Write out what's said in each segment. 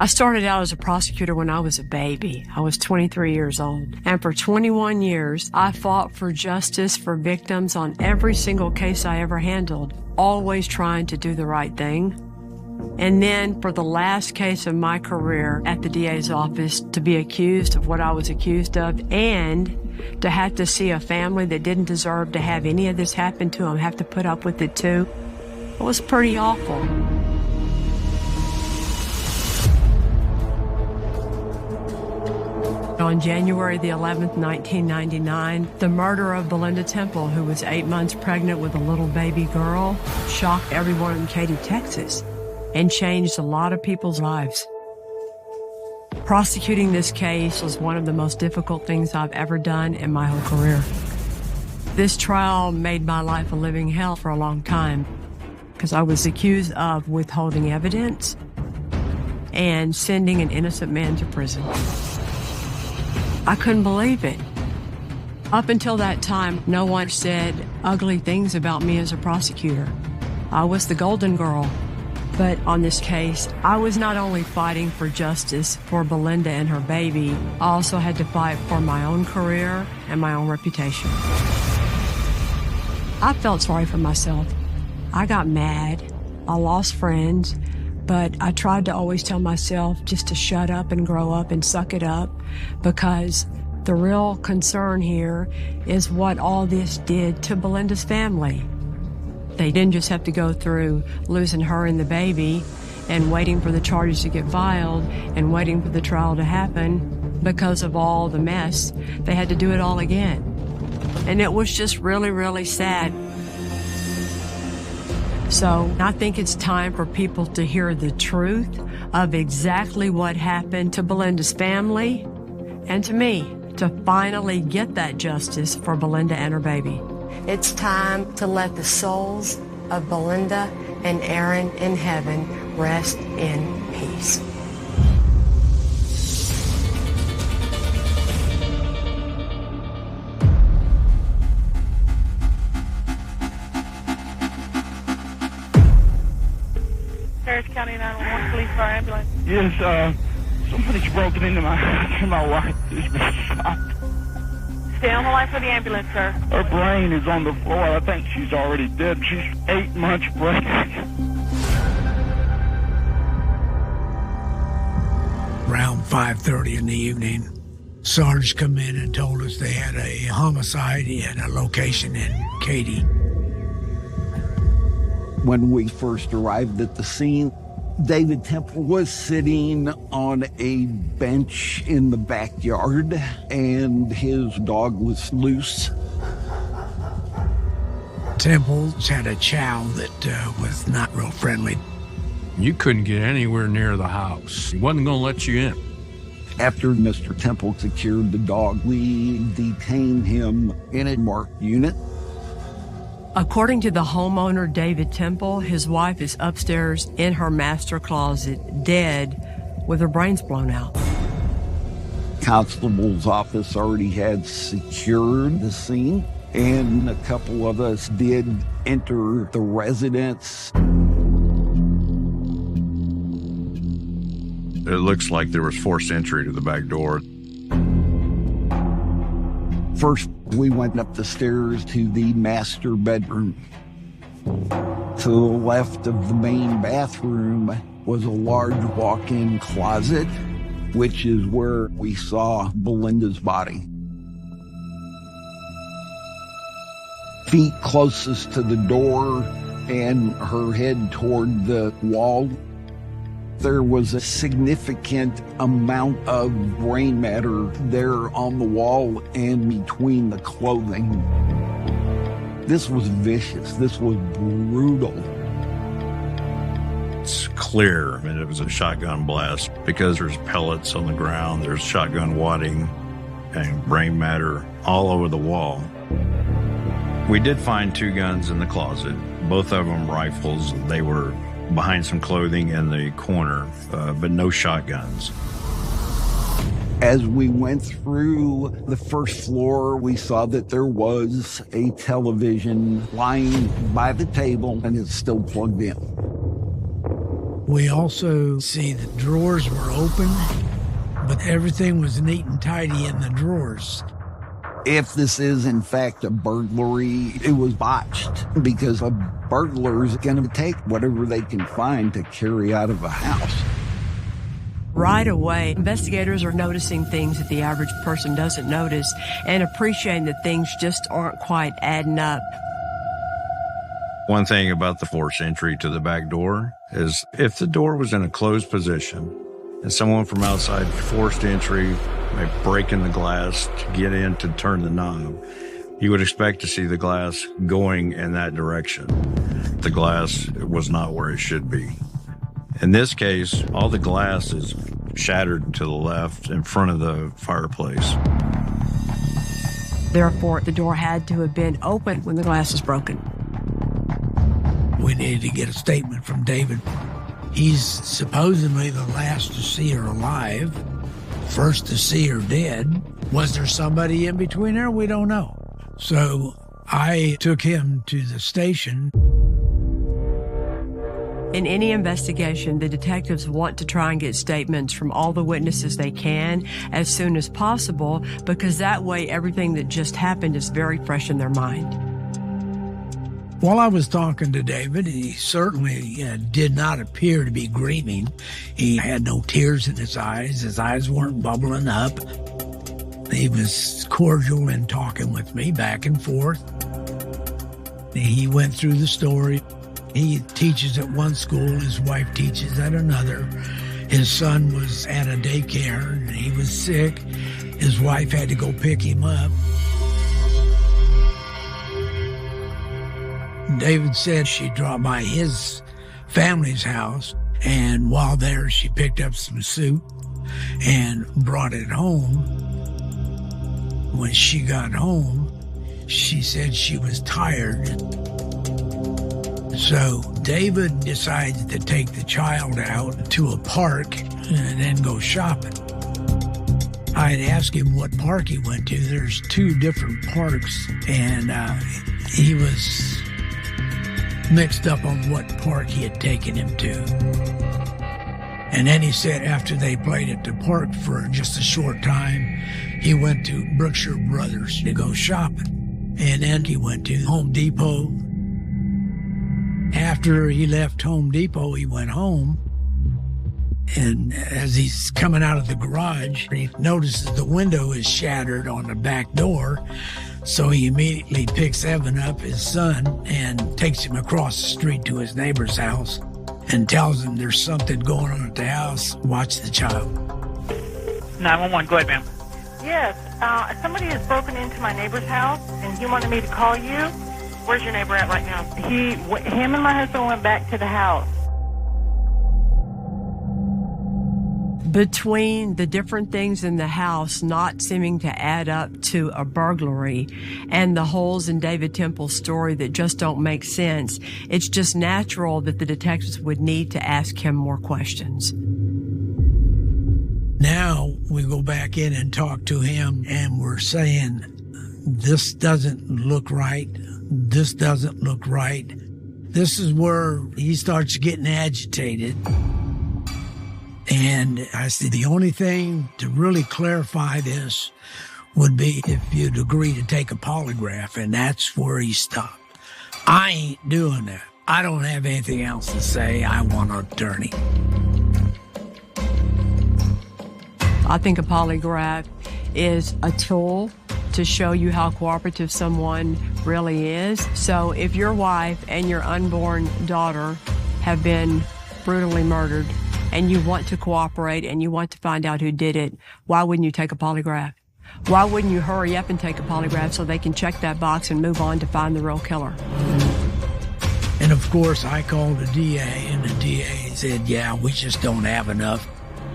I started out as a prosecutor when I was a baby. I was 23 years old. And for 21 years, I fought for justice for victims on every single case I ever handled, always trying to do the right thing. And then for the last case of my career at the DA's office, to be accused of what I was accused of and to have to see a family that didn't deserve to have any of this happen to them have to put up with it too, it was pretty awful. On January the 11th, 1999, the murder of Belinda Temple, who was 8 months pregnant with a little baby girl, shocked everyone in Katy, Texas, and changed a lot of people's lives. Prosecuting this case was one of the most difficult things I've ever done in my whole career. This trial made my life a living hell for a long time because I was accused of withholding evidence and sending an innocent man to prison. I couldn't believe it. Up until that time, no one said ugly things about me as a prosecutor. I was the golden girl. But on this case, I was not only fighting for justice for Belinda and her baby, I also had to fight for my own career and my own reputation. I felt sorry for myself. I got mad. I lost friends. But I tried to always tell myself just to shut up and grow up and suck it up, because the real concern here is what all this did to Belinda's family. They didn't just have to go through losing her and the baby and waiting for the charges to get filed and waiting for the trial to happen because of all the mess. They had to do it all again. And it was just really, really sad. So I think it's time for people to hear the truth of exactly what happened to Belinda's family and to me, to finally get that justice for Belinda and her baby. It's time to let the souls of Belinda and Aaron in heaven rest in peace. Harris County 911 Police Fire Ambulance. Yes, somebody's broken into my house and my wife has been shot. Stay on the line for the ambulance, sir. Her brain is on the floor. I think she's already dead. She's 8 months pregnant. Around 5:30 in the evening, Sarge come in and told us they had a homicide at a location in Katy. When we first arrived at the scene, David Temple was sitting on a bench in the backyard, and his dog was loose. Temple's had a chow that was not real friendly. You couldn't get anywhere near the house. He wasn't going to let you in. After Mr. Temple secured the dog, we detained him in a marked unit. According to the homeowner, David Temple, his wife is upstairs in her master closet, dead, with her brains blown out. Constable's office already had secured the scene, and a couple of us did enter the residence. It looks like there was forced entry to the back door. First, we went up the stairs to the master bedroom. To the left of the main bathroom was a large walk-in closet, which is where we saw Belinda's body. Feet closest to the door and her head toward the wall. There was a significant amount of brain matter there on the wall and between the clothing. This was vicious. This was brutal. It's clear, I mean, it was a shotgun blast because there's pellets on the ground, there's shotgun wadding and brain matter all over the wall. We did find 2 guns in the closet, both of them rifles. They were behind some clothing in the corner, but no shotguns. As we went through the first floor, we saw that there was a television lying by the table, and it's still plugged in. We also see the drawers were open, but everything was neat and tidy in the drawers. If this is in fact a burglary, it was botched because a burglar is going to take whatever they can find to carry out of a house. Right away, investigators are noticing things that the average person doesn't notice and appreciating that things just aren't quite adding up. One thing about the forced entry to the back door is if the door was in a closed position and someone from outside forced entry by breaking the glass to get in to turn the knob, you would expect to see the glass going in that direction. The glass was not where it should be. In this case, all the glass is shattered to the left in front of the fireplace. Therefore, the door had to have been open when the glass was broken. We needed to get a statement from David. He's supposedly the last to see her alive, first to see her dead. Was there somebody in between there? We don't know. So I took him to the station. In any investigation, the detectives want to try and get statements from all the witnesses they can as soon as possible, because that way everything that just happened is very fresh in their mind. While I was talking to David, he certainly did not appear to be grieving. He had no tears in his eyes. His eyes weren't bubbling up. He was cordial in talking with me back and forth. He went through the story. He teaches at one school. His wife teaches at another. His son was at a daycare, and he was sick. His wife had to go pick him up. David said she dropped by his family's house, and while there, she picked up some soup and brought it home. When she got home, she said she was tired. So David decides to take the child out to a park and then go shopping. I had asked him what park he went to. There's two different parks, and he was mixed up on what park he had taken him to. And then he said after they played at the park for just a short time, he went to Brookshire Brothers to go shopping. And then he went to Home Depot. After he left Home Depot, he went home. And as he's coming out of the garage, he notices the window is shattered on the back door. So he immediately picks Evan up, his son, and takes him across the street to his neighbor's house and tells him there's something going on at the house. Watch the child. 911, go ahead, ma'am. Yes, somebody has broken into my neighbor's house, and he wanted me to call you. Where's your neighbor at right now? Him and my husband went back to the house. Between the different things in the house not seeming to add up to a burglary and the holes in David Temple's story that just don't make sense, it's just natural that the detectives would need to ask him more questions. Now we go back in and talk to him, and we're saying, this doesn't look right. This doesn't look right. This is where he starts getting agitated. And I said, the only thing to really clarify this would be if you'd agree to take a polygraph, and that's where he stopped. I ain't doing that. I don't have anything else to say. I want an attorney. I think a polygraph is a tool to show you how cooperative someone really is. So if your wife and your unborn daughter have been brutally murdered and you want to cooperate and you want to find out who did it, why wouldn't you take a polygraph? Why wouldn't you hurry up and take a polygraph so they can check that box and move on to find the real killer? And of course, I called the DA, and the DA said, yeah, we just don't have enough.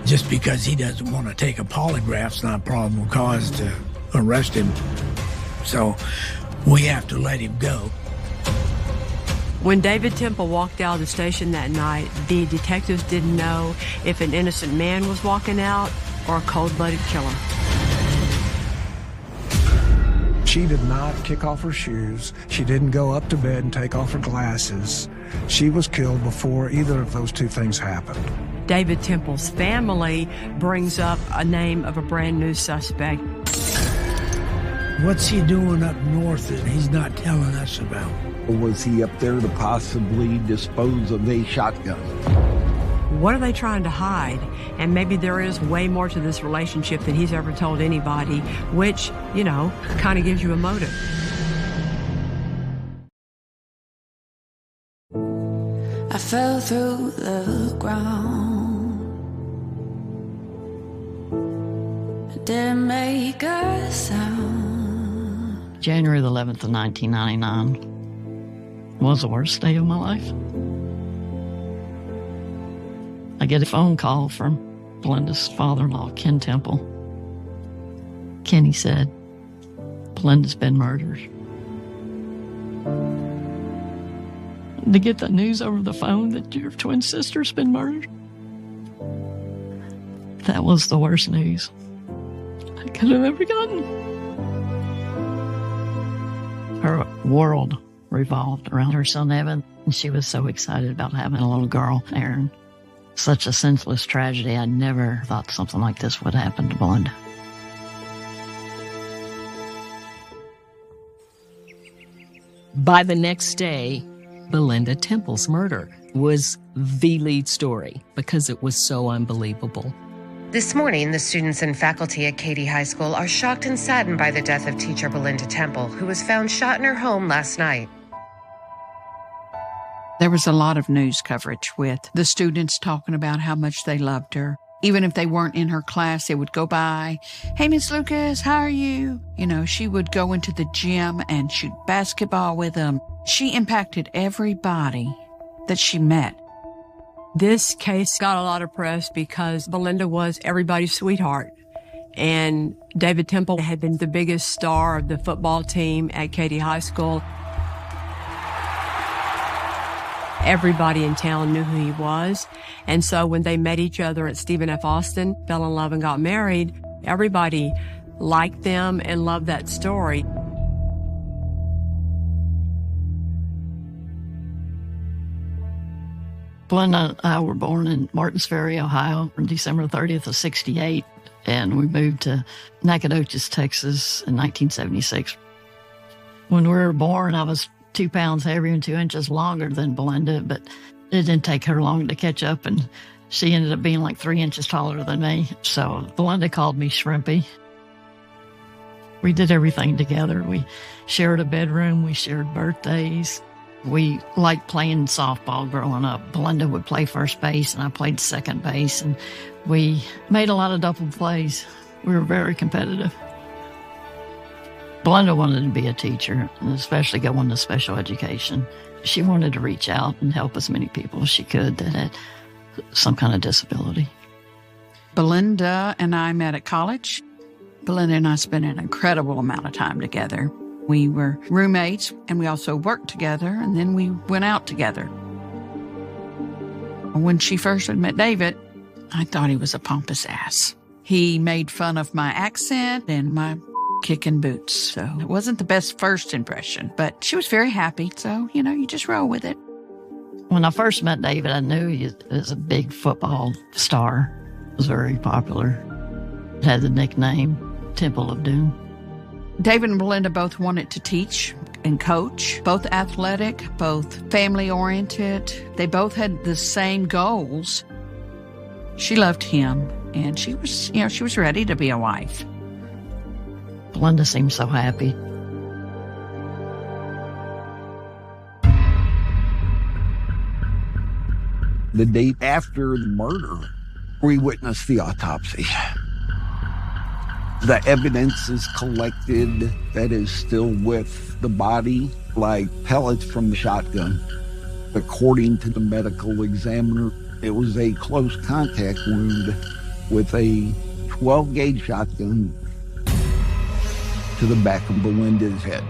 Just because he doesn't want to take a polygraph's not a probable cause to arrest him. So we have to let him go. When David Temple walked out of the station that night, the detectives didn't know if an innocent man was walking out or a cold-blooded killer. She did not kick off her shoes. She didn't go up to bed and take off her glasses. She was killed before either of those two things happened. David Temple's family brings up a name of a brand new suspect. What's he doing up north that he's not telling us about? Was he up there to possibly dispose of a shotgun? What are they trying to hide? And maybe there is way more to this relationship than he's ever told anybody, which, kind of gives you a motive. I fell through the ground. I didn't make a sound. January the 11th of 1999 was the worst day of my life. I get a phone call from Belinda's father-in-law, Ken Temple. Kenny said, Belinda's been murdered. To get the news over the phone that your twin sister's been murdered, that was the worst news I could have ever gotten. Her world revolved around her son, Evan, and she was so excited about having a little girl, Erin. Such a senseless tragedy. I never thought something like this would happen to Belinda. By the next day, Belinda Temple's murder was the lead story because it was so unbelievable. This morning, the students and faculty at Katy High School are shocked and saddened by the death of teacher Belinda Temple, who was found shot in her home last night. There was a lot of news coverage with the students talking about how much they loved her. Even if they weren't in her class, they would go by, "Hey, Miss Lucas, how are you?" She would go into the gym and shoot basketball with them. She impacted everybody that she met. This case got a lot of press because Belinda was everybody's sweetheart. And David Temple had been the biggest star of the football team at Katy High School. Everybody in town knew who he was. And so when they met each other at Stephen F. Austin, fell in love and got married, everybody liked them and loved that story. Belinda and I were born in Martins Ferry, Ohio, on December 30th of 68, and we moved to Nacogdoches, Texas in 1976. When we were born, I was 2 pounds heavier and 2 inches longer than Belinda, but it didn't take her long to catch up, and she ended up being like 3 inches taller than me. So Belinda called me Shrimpy. We did everything together. We shared a bedroom. We shared birthdays. We liked playing softball growing up. Belinda would play first base, and I played second base, and we made a lot of double plays. We were very competitive. Belinda wanted to be a teacher, and especially go into special education. She wanted to reach out and help as many people as she could that had some kind of disability. Belinda and I met at college. Belinda and I spent an incredible amount of time together. We were roommates, and we also worked together, and then we went out together. When she first met David, I thought he was a pompous ass. He made fun of my accent and my kicking boots, so it wasn't the best first impression, but she was very happy, so, you just roll with it. When I first met David, I knew he was a big football star. He was very popular. Had the nickname Temple of Doom. David and Belinda both wanted to teach and coach, both athletic, both family-oriented. They both had the same goals. She loved him, and she was ready to be a wife. Belinda seemed so happy. The day after the murder, we witnessed the autopsy. The evidence is collected that is still with the body, like pellets from the shotgun. According to the medical examiner, it was a close contact wound with a 12-gauge shotgun to the back of Belinda's head.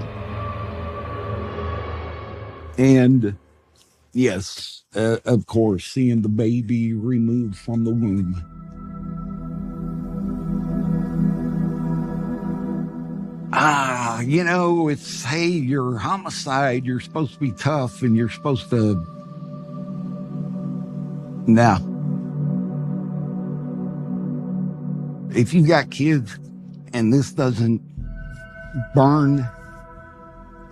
And yes, of course, seeing the baby removed from the womb. It's, hey, you're homicide, you're supposed to be tough, and you're supposed to Now, if you got kids and this doesn't burn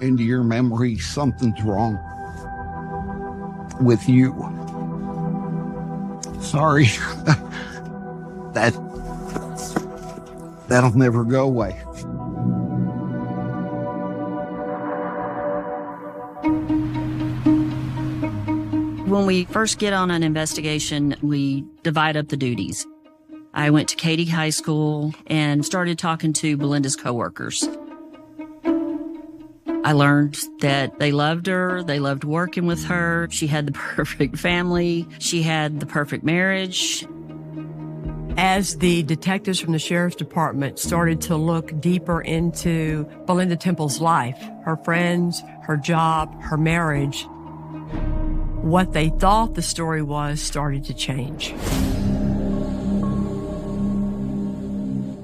into your memory, something's wrong with you. Sorry. That'll never go away. When we first get on an investigation, we divide up the duties. I went to Katy High School and started talking to Belinda's coworkers. I learned that they loved her, they loved working with her, she had the perfect family, she had the perfect marriage. As the detectives from the sheriff's department started to look deeper into Belinda Temple's life, her friends, her job, her marriage, what they thought the story was started to change.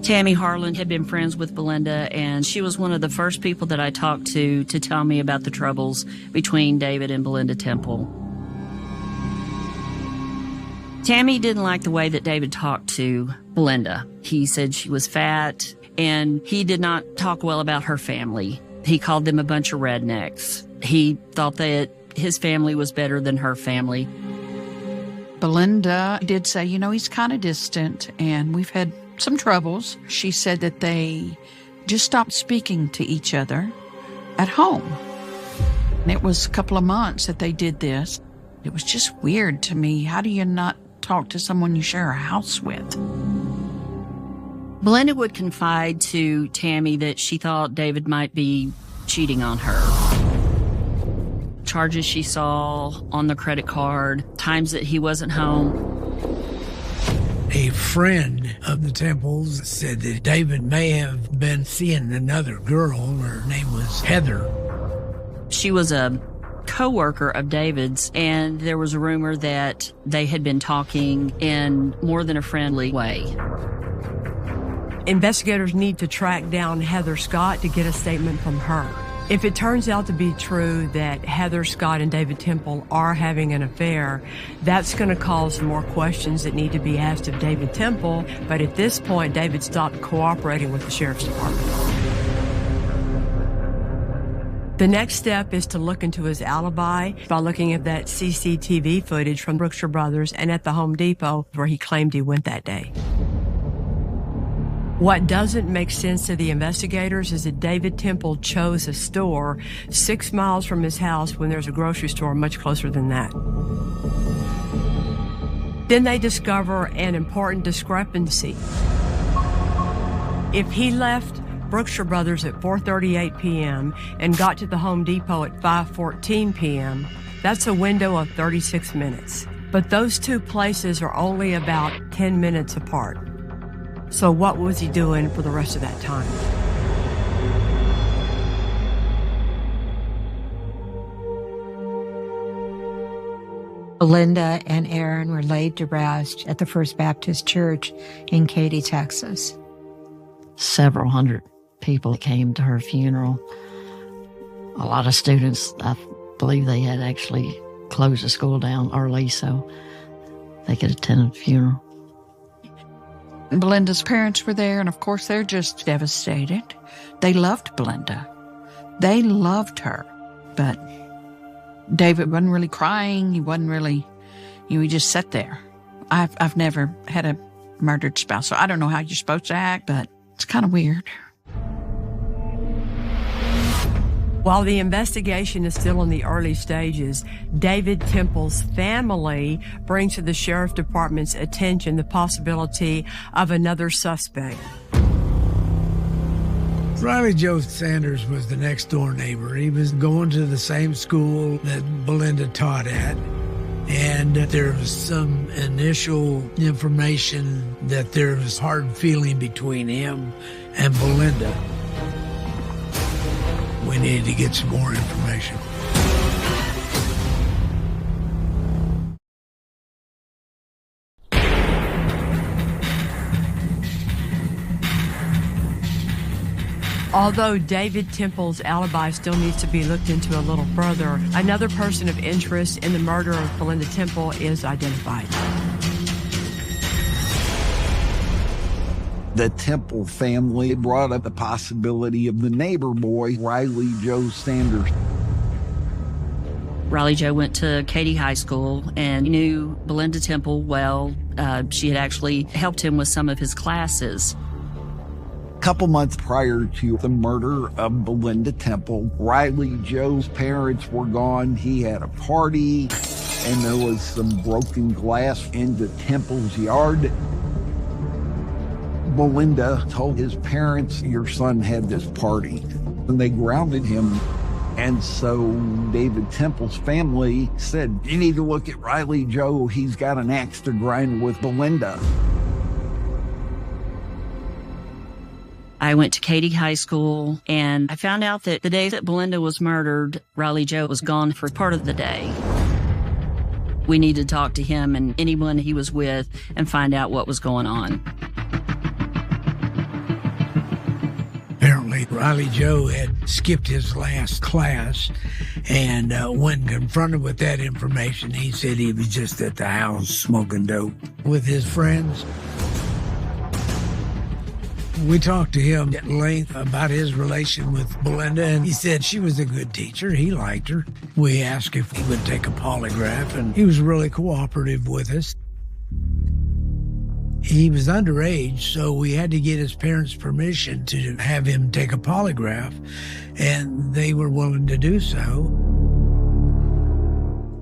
Tammy Harlan had been friends with Belinda, and she was one of the first people that I talked to tell me about the troubles between David and Belinda Temple. Tammy didn't like the way that David talked to Belinda. He said she was fat, and he did not talk well about her family. He called them a bunch of rednecks. He thought that his family was better than her family. Belinda did say, he's kind of distant, and we've had some troubles. She said that they just stopped speaking to each other at home. And it was a couple of months that they did this. It was just weird to me. How do you not talk to someone you share a house with? Belinda would confide to Tammy that she thought David might be cheating on her. Charges she saw on the credit card, times that he wasn't home. A friend of the Temples said that David may have been seeing another girl. Her name was Heather. She was a co-worker of David's, and there was a rumor that they had been talking in more than a friendly way. Investigators need to track down Heather Scott to get a statement from her. If it turns out to be true that Heather Scott and David Temple are having an affair, that's going to cause more questions that need to be asked of David Temple. But at this point, David stopped cooperating with the sheriff's department. The next step is to look into his alibi by looking at that CCTV footage from Brookshire Brothers and at the Home Depot where he claimed he went that day. What doesn't make sense to the investigators is that David Temple chose a store 6 miles from his house when there's a grocery store much closer than that. Then they discover an important discrepancy. If he left Brookshire Brothers at 4:38 p.m. and got to the Home Depot at 5:14 p.m., that's a window of 36 minutes. But those two places are only about 10 minutes apart. So what was he doing for the rest of that time? Belinda and Aaron were laid to rest at the First Baptist Church in Katy, Texas. Several hundred people came to her funeral. A lot of students, I believe they had actually closed the school down early so they could attend the funeral. Belinda's parents were there, and of course they're just devastated. They loved Belinda. They loved her. But David wasn't really crying. He wasn't really, he just sat there. I've never had a murdered spouse, so I don't know how you're supposed to act, but it's kind of weird. While the investigation is still in the early stages, David Temple's family brings to the sheriff department's attention the possibility of another suspect. Riley Joe Sanders was the next door neighbor. He was going to the same school that Belinda taught at. And there was some initial information that there was hard feeling between him and Belinda. We needed to get some more information. Although David Temple's alibi still needs to be looked into a little further, another person of interest in the murder of Belinda Temple is identified. The Temple family brought up the possibility of the neighbor boy, Riley Joe Sanders. Riley Joe went to Katy High School and knew Belinda Temple well. She had actually helped him with some of his classes. A couple months prior to the murder of Belinda Temple, Riley Joe's parents were gone. He had a party, and there was some broken glass in the Temple's yard. Belinda told his parents, "Your son had this party," and they grounded him. And so David Temple's family said, "You need to look at Riley Joe. He's got an axe to grind with Belinda." I went to Katy High School, and I found out that the day that Belinda was murdered, Riley Joe was gone for part of the day. We needed to talk to him and anyone he was with and find out what was going on. Apparently, Riley Joe had skipped his last class, and when confronted with that information, he said he was just at the house smoking dope with his friends. We talked to him at length about his relation with Belinda, and he said she was a good teacher. He liked her. We asked if he would take a polygraph, and he was really cooperative with us. He was underage, so we had to get his parents' permission to have him take a polygraph, and they were willing to do so.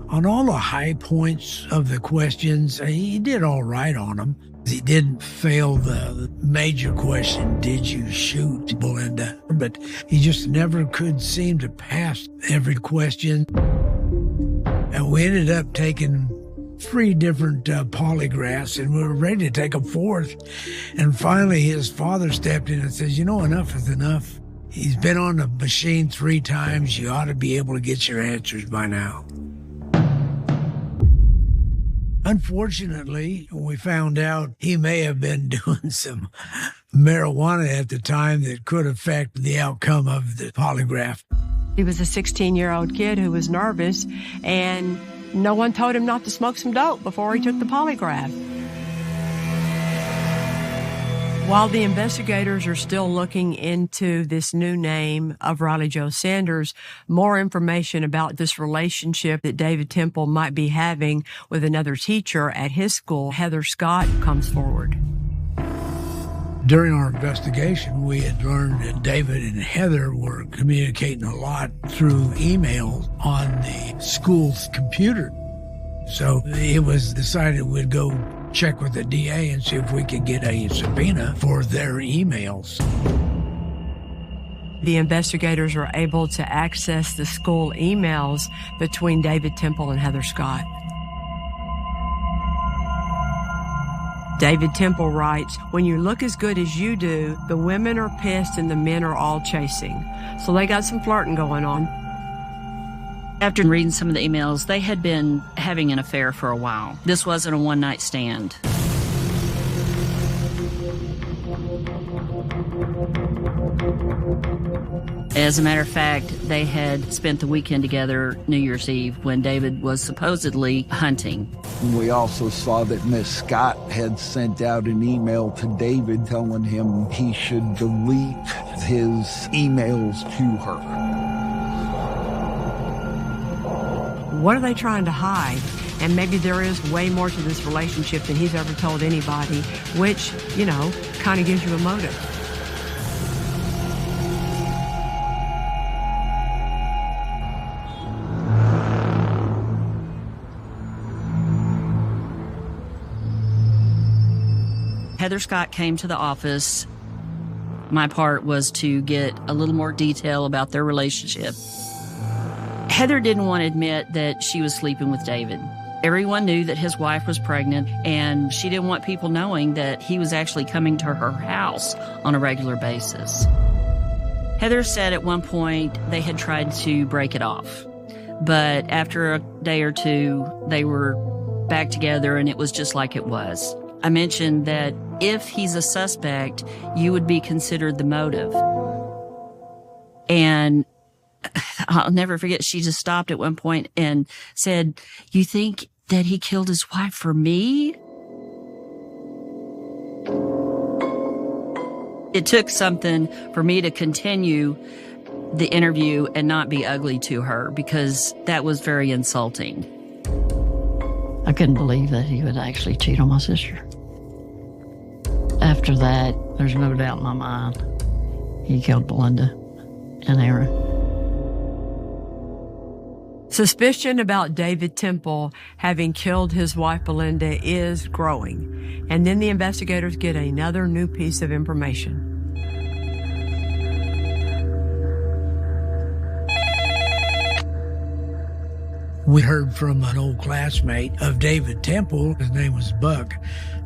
On all the high points of the questions, he did all right on them. He didn't fail the major question, did you shoot Belinda? But he just never could seem to pass every question. And we ended up taking 3 different polygraphs, and we were ready to take a 4th. And finally, his father stepped in and says, enough is enough. He's been on the machine 3 times. You ought to be able to get your answers by now. Unfortunately, we found out he may have been doing some marijuana at the time that could affect the outcome of the polygraph. He was a 16-year-old kid who was nervous, and no one told him not to smoke some dope before he took the polygraph. While the investigators are still looking into this new name of Riley Joe Sanders, more information about this relationship that David Temple might be having with another teacher at his school, Heather Scott, comes forward. During our investigation, we had learned that David and Heather were communicating a lot through email on the school's computer. So it was decided we'd go check with the DA and see if we could get a subpoena for their emails. The investigators were able to access the school emails between David Temple and Heather Scott. David Temple writes, "When you look as good as you do, the women are pissed and the men are all chasing." So they got some flirting going on. After reading some of the emails, they had been having an affair for a while. This wasn't a one-night stand. As a matter of fact, they had spent the weekend together New Year's Eve when David was supposedly hunting. We also saw that Miss Scott had sent out an email to David telling him he should delete his emails to her. What are they trying to hide? And maybe there is way more to this relationship than he's ever told anybody, which, kind of gives you a motive. Heather Scott came to the office. My part was to get a little more detail about their relationship. Heather didn't want to admit that she was sleeping with David. Everyone knew that his wife was pregnant, and she didn't want people knowing that he was actually coming to her house on a regular basis. Heather said at one point they had tried to break it off, but after a day or two, they were back together and it was just like it was. I mentioned that if he's a suspect, you would be considered the motive. And I'll never forget, she just stopped at one point and said, "You think that he killed his wife for me?" It took something for me to continue the interview and not be ugly to her, because that was very insulting. I couldn't believe that he would actually cheat on my sister. After that, there's no doubt in my mind he killed Belinda and Aaron. Suspicion about David Temple having killed his wife Belinda is growing, and then the investigators get another new piece of information. We heard from an old classmate of David Temple, his name was Buck,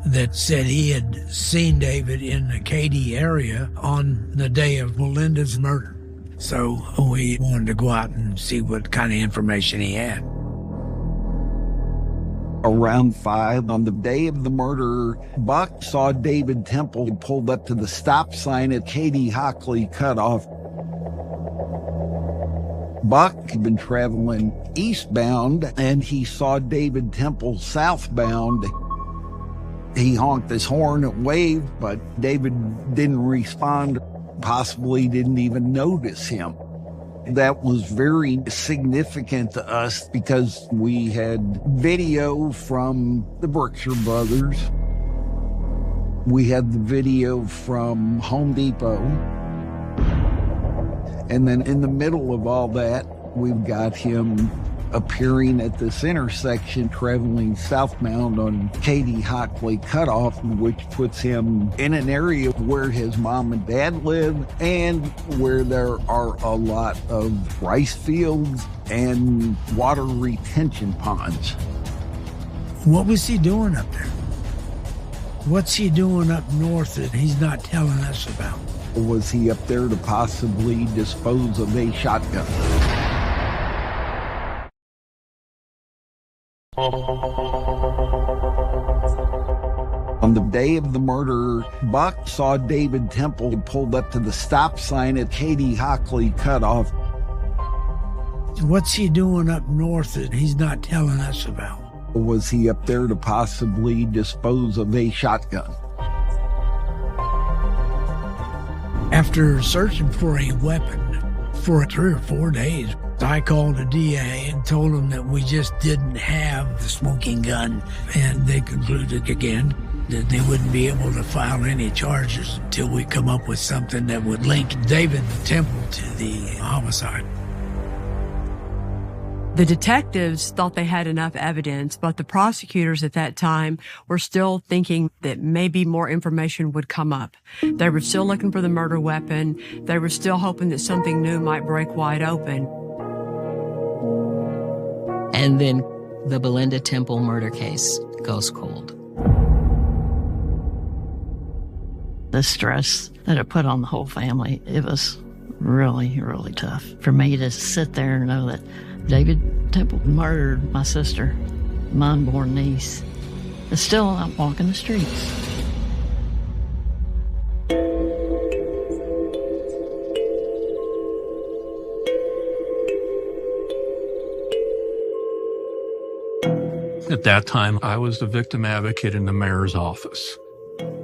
that said he had seen David in the Katy area on the day of Belinda's murder. So we wanted to go out and see what kind of information he had. Around 5 on the day of the murder, Buck saw David Temple pulled up to the stop sign at Katy Hockley Cutoff. Buck had been traveling eastbound, and he saw David Temple southbound. He honked his horn and waved, but David didn't respond, possibly didn't even notice him. That was very significant to us because we had video from the Berkshire Brothers. We had the video from Home Depot. And then in the middle of all that, we've got him appearing at this intersection, traveling southbound on Katy Hockley Cutoff, which puts him in an area where his mom and dad live and where there are a lot of rice fields and water retention ponds. What was he doing up there? What's he doing up north that he's not telling us about? Was he up there to possibly dispose of a shotgun? On the day of the murder, Buck saw David Temple pulled up to the stop sign at Katy Hockley Cutoff. What's he doing up north that he's not telling us about? Was he up there to possibly dispose of a shotgun? After searching for a weapon for 3 or 4 days, I called a DA and told him that we just didn't have the smoking gun, and they concluded again that they wouldn't be able to file any charges until we come up with something that would link David Temple to the homicide. The detectives thought they had enough evidence, but the prosecutors at that time were still thinking that maybe more information would come up. They were still looking for the murder weapon. They were still hoping that something new might break wide open. And then the Belinda Temple murder case goes cold. The stress that it put on the whole family, it was really, really tough for me to sit there and know that David Temple murdered my sister, my unborn niece, and still out walking the streets. At that time, I was the victim advocate in the mayor's office.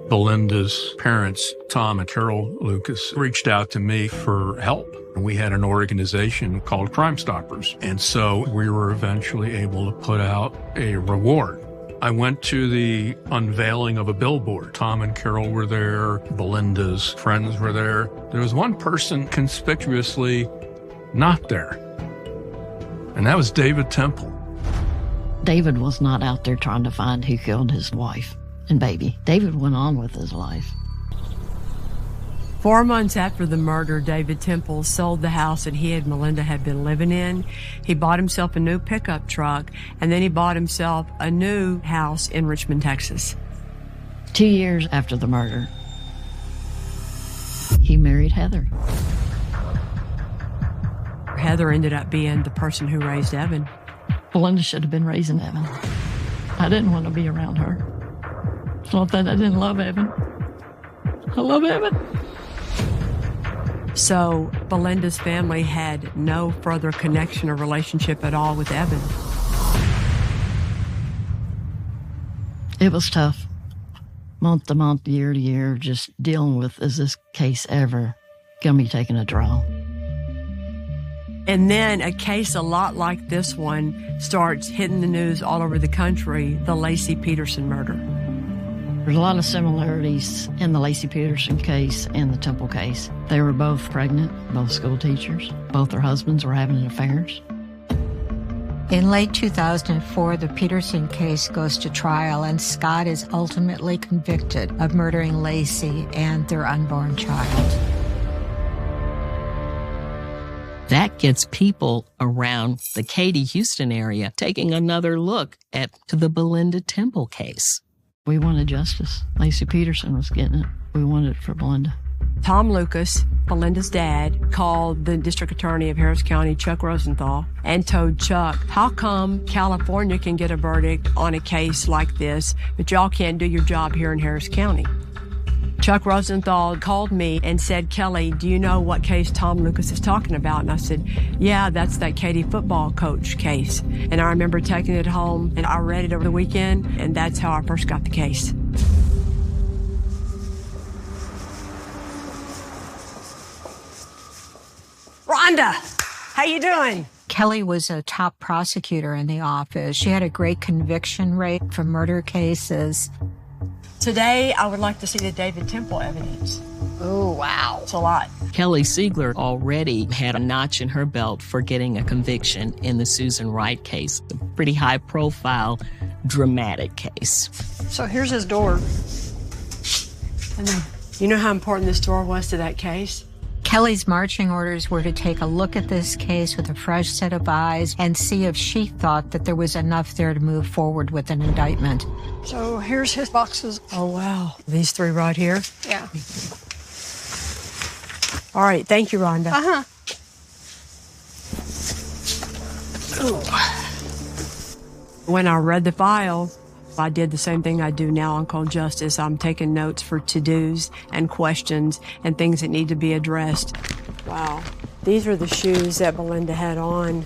Belinda's parents, Tom and Carol Lucas, reached out to me for help. We had an organization called Crime Stoppers, and so we were eventually able to put out a reward. I went to the unveiling of a billboard. Tom and Carol were there. Belinda's friends were there. There was one person conspicuously not there, and that was David Temple. David was not out there trying to find who killed his wife and baby. David went on with his life. 4 months after the murder, David Temple sold the house that he and Melinda had been living in. He bought himself a new pickup truck, and then he bought himself a new house in Richmond, Texas. 2 years after the murder, he married Heather. Heather ended up being the person who raised Evan. Belinda should have been raising Evan. I didn't want to be around her. It's not that I didn't love Evan. I love Evan. So Belinda's family had no further connection or relationship at all with Evan. It was tough. Month to month, year to year, just dealing with, is this case ever going to be taking a draw? And then a case a lot like this one starts hitting the news all over the country, the Laci Peterson murder. There's a lot of similarities in the Laci Peterson case and the Temple case. They were both pregnant, both school teachers. Both their husbands were having affairs. In late 2004, the Peterson case goes to trial, and Scott is ultimately convicted of murdering Laci and their unborn child. That gets people around the Katy, Houston area taking another look at the Belinda Temple case. We wanted justice. Laci Peterson was getting it. We wanted it for Belinda. Tom Lucas, Belinda's dad, called the district attorney of Harris County, Chuck Rosenthal, and told Chuck, how come California can get a verdict on a case like this, but y'all can't do your job here in Harris County? Chuck Rosenthal called me and said, Kelly, do you know what case Tom Lucas is talking about? And I said, yeah, that's that Katy football coach case. And I remember taking it home, and I read it over the weekend, and that's how I first got the case. Rhonda, how you doing? Kelly was a top prosecutor in the office. She had a great conviction rate for murder cases. Today, I would like to see the David Temple evidence. Oh, wow. It's a lot. Kelly Siegler already had a notch in her belt for getting a conviction in the Susan Wright case, a pretty high-profile, dramatic case. So here's his door. And then, you know how important this door was to that case? Kelly's marching orders were to take a look at this case with a fresh set of eyes and see if she thought that there was enough there to move forward with an indictment. So here's his boxes. Oh, wow. These three right here? Yeah. All right. Thank you, Rhonda. Uh-huh. When I read the file, I did the same thing I do now on Cold Justice. I'm taking notes for to-dos and questions and things that need to be addressed. Wow. These are the shoes that Belinda had on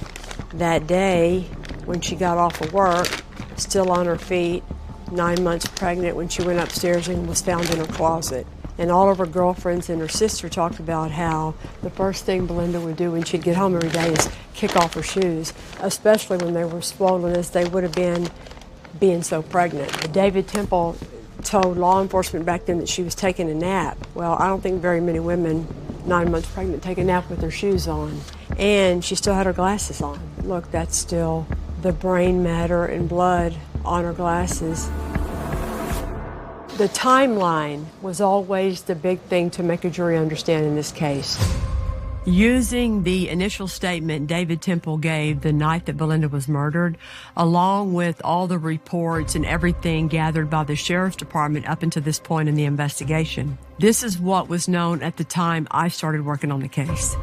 that day when she got off of work, still on her feet, 9 months pregnant when she went upstairs and was found in her closet. And all of her girlfriends and her sister talked about how the first thing Belinda would do when she'd get home every day is kick off her shoes, especially when they were swollen as they would have been being so pregnant. David Temple told law enforcement back then that she was taking a nap. Well, I don't think very many women 9 months pregnant take a nap with their shoes on. And she still had her glasses on. Look, that's still the brain matter and blood on her glasses. The timeline was always the big thing to make a jury understand in this case. Using the initial statement David Temple gave the night that Belinda was murdered, along with all the reports and everything gathered by the sheriff's department up until this point in the investigation, this is what was known at the time I started working on the case.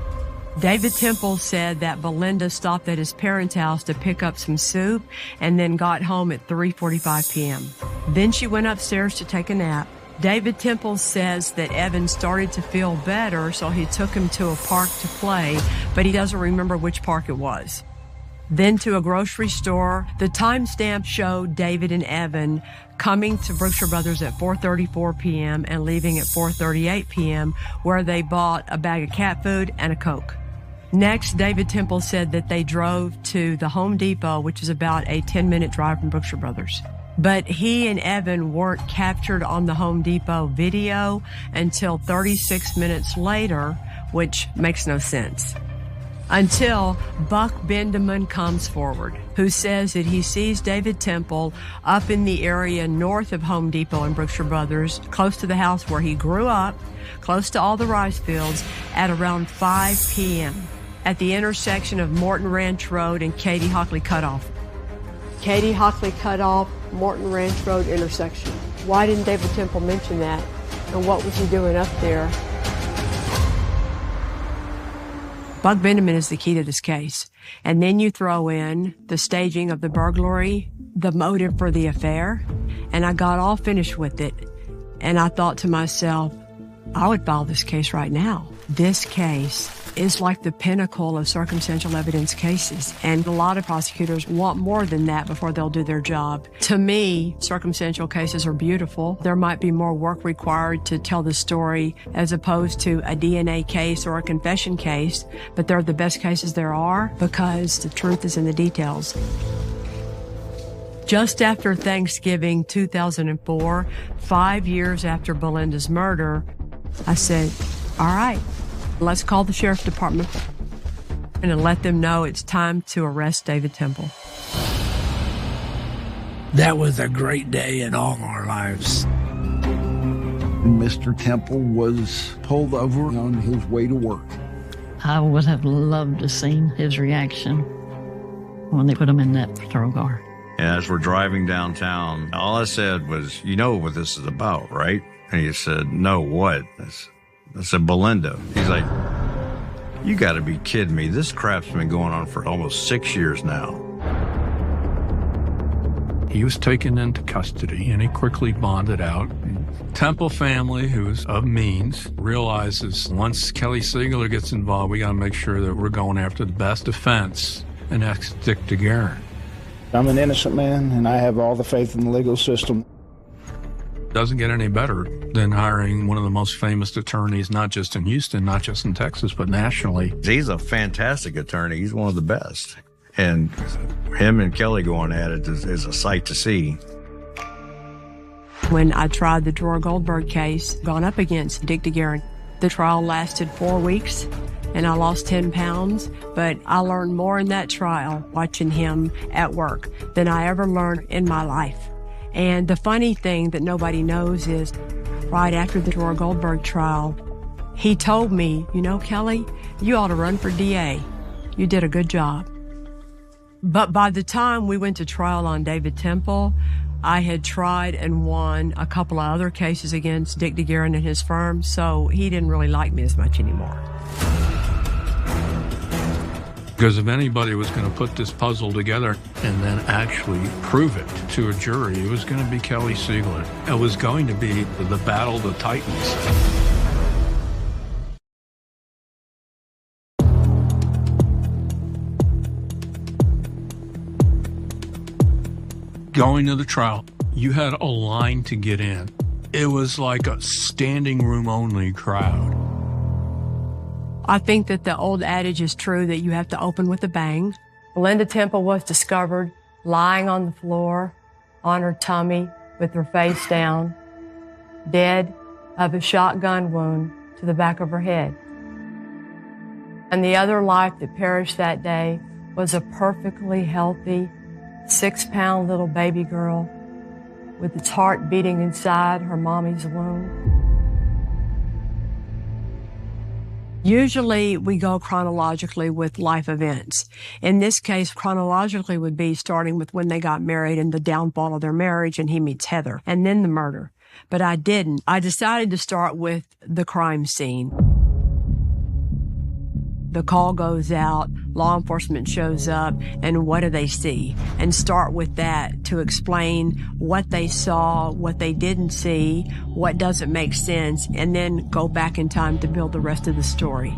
David Temple said that Belinda stopped at his parents' house to pick up some soup and then got home at 3:45 p.m. Then she went upstairs to take a nap. David Temple says that Evan started to feel better, so he took him to a park to play, but he doesn't remember which park it was. Then to a grocery store. The timestamp showed David and Evan coming to Brookshire Brothers at 4:34 p.m. and leaving at 4:38 p.m., where they bought a bag of cat food and a Coke. Next, David Temple said that they drove to the Home Depot, which is about a 10-minute drive from Brookshire Brothers. But he and Evan weren't captured on the Home Depot video until 36 minutes later, which makes no sense. Until Buck Bendeman comes forward, who says that he sees David Temple up in the area north of Home Depot and Brookshire Brothers, close to the house where he grew up, close to all the rice fields, at around 5 p.m. at the intersection of Morton Ranch Road and Katy Hockley Cutoff. Katy Hockley Cutoff, Morton Ranch Road intersection. Why didn't David Temple mention that? And what was he doing up there? Buck Bendeman is the key to this case. And then you throw in the staging of the burglary, the motive for the affair, and I got all finished with it. And I thought to myself, I would file this case right now. This case is like the pinnacle of circumstantial evidence cases, and a lot of prosecutors want more than that before they'll do their job. To me, circumstantial cases are beautiful. There might be more work required to tell the story as opposed to a DNA case or a confession case, but they're the best cases there are because the truth is in the details. Just after Thanksgiving 2004, 5 years after Belinda's murder, I said, all right, let's call the sheriff's department and let them know it's time to arrest David Temple. That was a great day in all our lives. Mr. Temple was pulled over on his way to work. I would have loved to seen his reaction when they put him in that patrol car. And as we're driving downtown, all I said was, you know what this is about, right? And he said, no, what? I said, Belinda. He's like, you got to be kidding me. This crap's been going on for almost 6 years now. He was taken into custody, and he quickly bonded out. Temple family, who's of means, realizes once Kelly Siegler gets involved, we got to make sure that we're going after the best defense, and that's Dick DeGuerin. I'm an innocent man, and I have all the faith in the legal system. Doesn't get any better than hiring one of the most famous attorneys, not just in Houston, not just in Texas, but nationally. He's a fantastic attorney. He's one of the best. And him and Kelly going at it is a sight to see. When I tried the Dror Goldberg case, gone up against Dick DeGuerin, the trial lasted 4 weeks. And I lost 10 pounds, but I learned more in that trial watching him at work than I ever learned in my life. And the funny thing that nobody knows is right after the Dror Goldberg trial, he told me, you know, Kelly, you ought to run for DA. You did a good job. But by the time we went to trial on David Temple, I had tried and won a couple of other cases against Dick DeGuerin and his firm, so he didn't really like me as much anymore. Because if anybody was going to put this puzzle together and then actually prove it to a jury, it was going to be Kelly Siegler. It was going to be the battle of the Titans. Going to the trial, you had a line to get in. It was like a standing room only crowd. I think that the old adage is true that you have to open with a bang. Belinda Temple was discovered lying on the floor on her tummy with her face down, dead of a shotgun wound to the back of her head. And the other life that perished that day was a perfectly healthy 6-pound little baby girl with its heart beating inside her mommy's womb. Usually we go chronologically with life events. In this case, chronologically would be starting with when they got married and the downfall of their marriage and he meets Heather, and then the murder. But I didn't. I decided to start with the crime scene. The call goes out, law enforcement shows up, and what do they see? And start with that to explain what they saw, what they didn't see, what doesn't make sense, and then go back in time to build the rest of the story.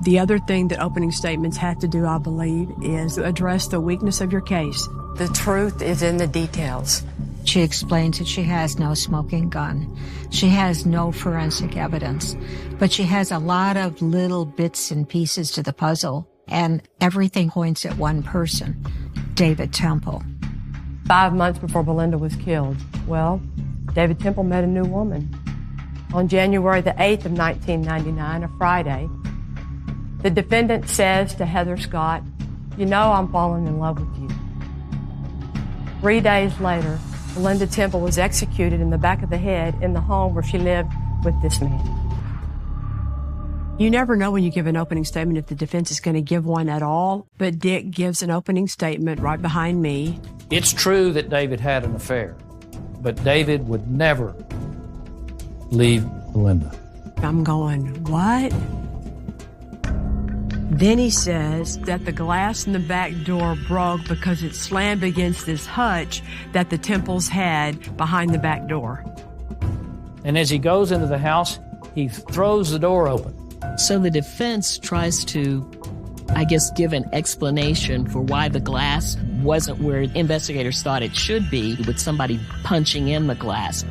The other thing that opening statements have to do, I believe, is address the weakness of your case. The truth is in the details. She explains that she has no smoking gun. She has no forensic evidence, but she has a lot of little bits and pieces to the puzzle, and everything points at one person, David Temple. 5 months before Belinda was killed, well, David Temple met a new woman. On January the 8th of 1999, a Friday, the defendant says to Heather Scott, "You know I'm falling in love with you." 3 days later, Belinda Temple was executed in the back of the head in the home where she lived with this man. You never know when you give an opening statement if the defense is going to give one at all, but Dick gives an opening statement right behind me. It's true that David had an affair, but David would never leave Belinda. I'm going, what? Then he says that the glass in the back door broke because it slammed against this hutch that the Temples had behind the back door. And as he goes into the house, He throws the door open. So the defense tries to, I guess, give an explanation for why the glass wasn't where investigators thought it should be, with somebody punching in the glass.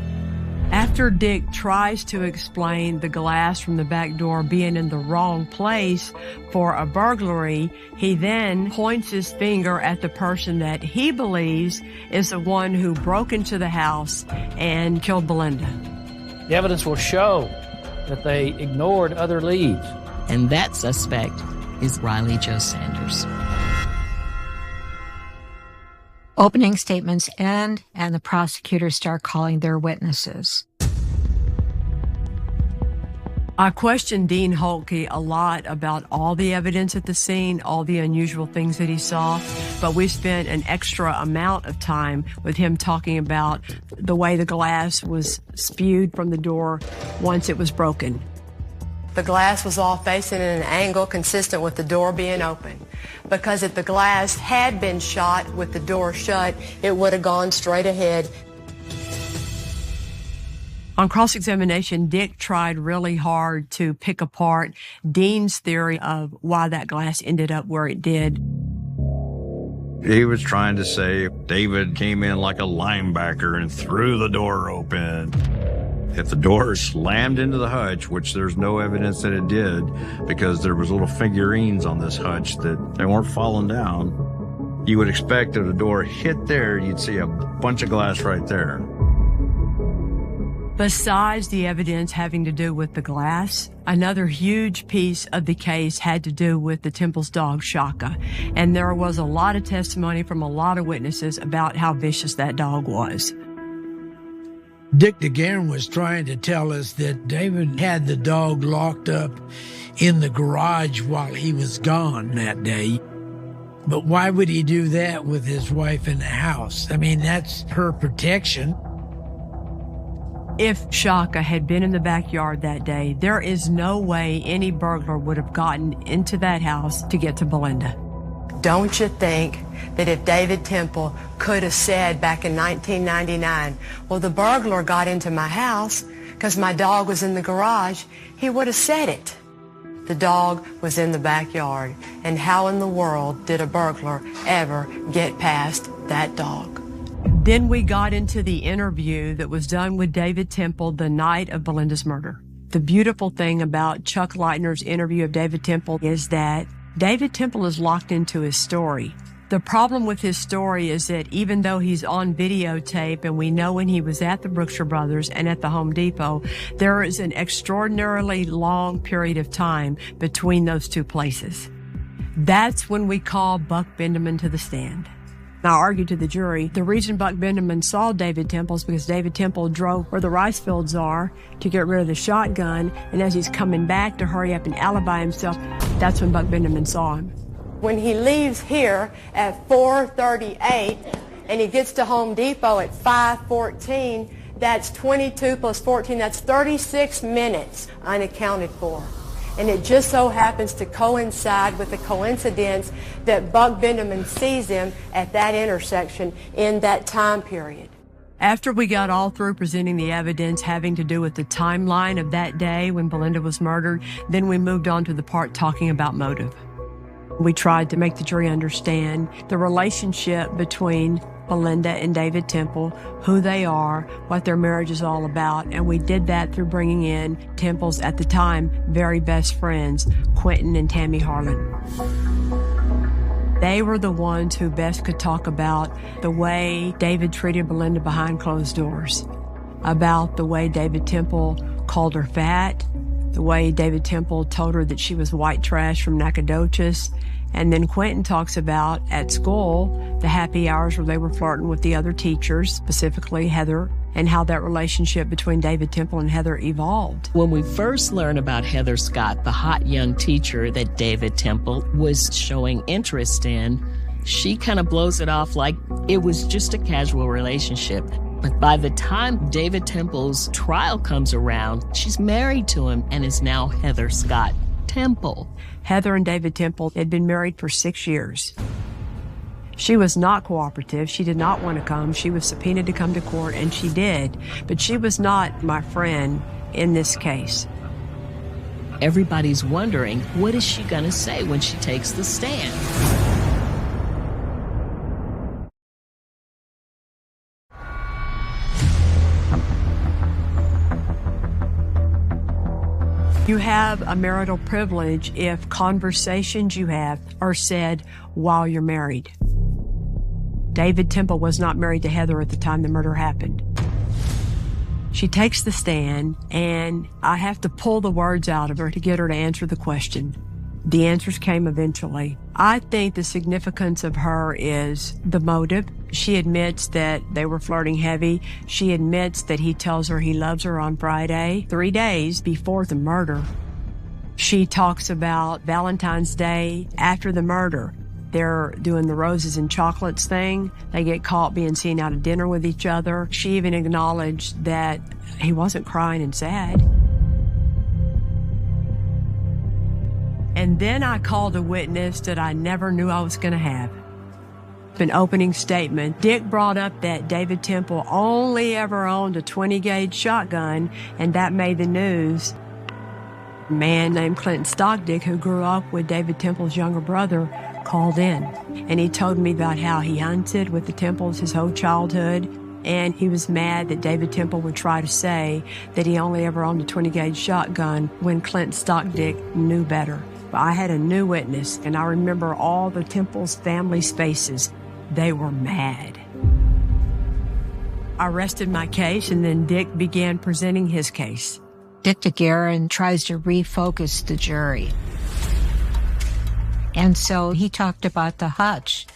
After Dick tries to explain the glass from the back door being in the wrong place for a burglary, he then points his finger at the person that he believes is the one who broke into the house and killed Belinda. The evidence will show that they ignored other leads. And that suspect is Riley Joe Sanders. Opening statements end, and the prosecutors start calling their witnesses. I questioned Dean Holtke a lot about all the evidence at the scene, all the unusual things that he saw, but we spent an extra amount of time with him talking about the way the glass was spewed from the door once it was broken. The glass was all facing in an angle consistent with the door being open. Because if the glass had been shot with the door shut, it would have gone straight ahead. On cross-examination, Dick tried really hard to pick apart Dean's theory of why that glass ended up where it did. He was trying to say David came in like a linebacker and threw the door open. If the door slammed into the hutch, which there's no evidence that it did, because there was little figurines on this hutch that they weren't falling down, you would expect if the door hit there, you'd see a bunch of glass right there. Besides the evidence having to do with the glass, another huge piece of the case had to do with the Temple's dog, Shaka. And there was a lot of testimony from a lot of witnesses about how vicious that dog was. Dick DeGuerin was trying to tell us that David had the dog locked up in the garage while he was gone that day. But why would he do that with his wife in the house? I mean, that's her protection. If Shaka had been in the backyard that day, there is no way any burglar would have gotten into that house to get to Belinda. Don't you think that if David Temple could have said back in 1999, well, the burglar got into my house because my dog was in the garage, he would have said it. The dog was in the backyard, and how in the world did a burglar ever get past that dog? Then we got into the interview that was done with David Temple the night of Belinda's murder. The beautiful thing about Chuck Leitner's interview of David Temple is that David Temple is locked into his story. The problem with his story is that even though he's on videotape and we know when he was at the Brookshire Brothers and at the Home Depot, there is an extraordinarily long period of time between those two places. That's when we call Buck Benjamin to the stand. I argued to the jury, the reason Buck Benjamin saw David Temple is because David Temple drove where the rice fields are to get rid of the shotgun, and as he's coming back to hurry up and alibi himself, that's when Buck Benjamin saw him. When he leaves here at 4:38 and he gets to Home Depot at 5:14, that's 22 plus 14, that's 36 minutes unaccounted for. And it just so happens to coincide with the coincidence that Buck Benjamin sees him at that intersection in that time period. After we got all through presenting the evidence having to do with the timeline of that day when Belinda was murdered, then we moved on to the part talking about motive. We tried to make the jury understand the relationship between Belinda and David Temple, who they are, what their marriage is all about, and we did that through bringing in Temple's, at the time, very best friends, Quentin and Tammy Harlan. They were the ones who best could talk about the way David treated Belinda behind closed doors, about the way David Temple called her fat, the way David Temple told her that she was white trash from Nacogdoches. And then Quentin talks about, at school, the happy hours where they were flirting with the other teachers, specifically Heather, and how that relationship between David Temple and Heather evolved. When we first learn about Heather Scott, the hot young teacher that David Temple was showing interest in, she kind of blows it off like it was just a casual relationship. But by the time David Temple's trial comes around, she's married to him and is now Heather Scott Temple. Heather and David Temple had been married for 6 years. She was not cooperative. She did not want to come. She was subpoenaed to come to court, and she did. But she was not my friend in this case. Everybody's wondering, what is she going to say when she takes the stand? You have a marital privilege if conversations you have are said while you're married. David Temple was not married to Heather at the time the murder happened. She takes the stand, and I have to pull the words out of her to get her to answer the question. The answers came eventually. I think the significance of her is the motive. She admits that they were flirting heavy. She admits that he tells her he loves her on Friday, 3 days before the murder. She talks about Valentine's Day after the murder. They're doing the roses and chocolates thing. They get caught being seen out at dinner with each other. She even acknowledged that he wasn't crying and sad. And then I called a witness that I never knew I was going to have. An opening statement. Dick brought up that David Temple only ever owned a 20-gauge shotgun, and that made the news. A man named Clinton Stockdick, who grew up with David Temple's younger brother, called in, and he told me about how he hunted with the Temples his whole childhood, and he was mad that David Temple would try to say that he only ever owned a 20-gauge shotgun when Clinton Stockdick knew better. But I had a new witness, and I remember all the Temple's family's faces. They were mad. I rested my case, and then Dick began presenting his case. Dick DeGuerin tries to refocus the jury. And so he talked about the hutch.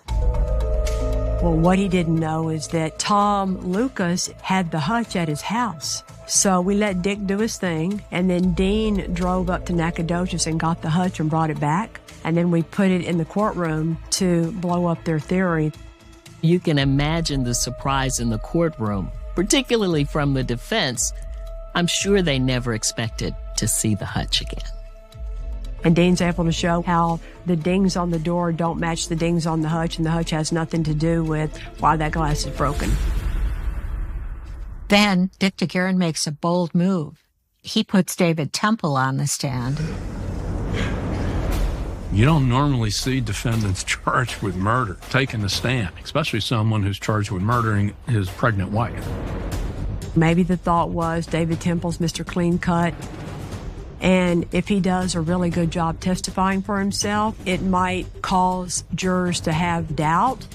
Well, what he didn't know is that Tom Lucas had the hutch at his house. So we let Dick do his thing, and then Dean drove up to Nacogdoches and got the hutch and brought it back. And then we put it in the courtroom to blow up their theory. You can imagine the surprise in the courtroom, particularly from the defense. I'm sure they never expected to see the hutch again. And Dean's able to show how the dings on the door don't match the dings on the hutch, and the hutch has nothing to do with why that glass is broken. Then Dick DeGuerin makes a bold move. He puts David Temple on the stand. You don't normally see defendants charged with murder taking the stand, especially someone who's charged with murdering his pregnant wife. Maybe the thought was David Temple's Mr. Clean Cut. And if he does a really good job testifying for himself, it might cause jurors to have doubt.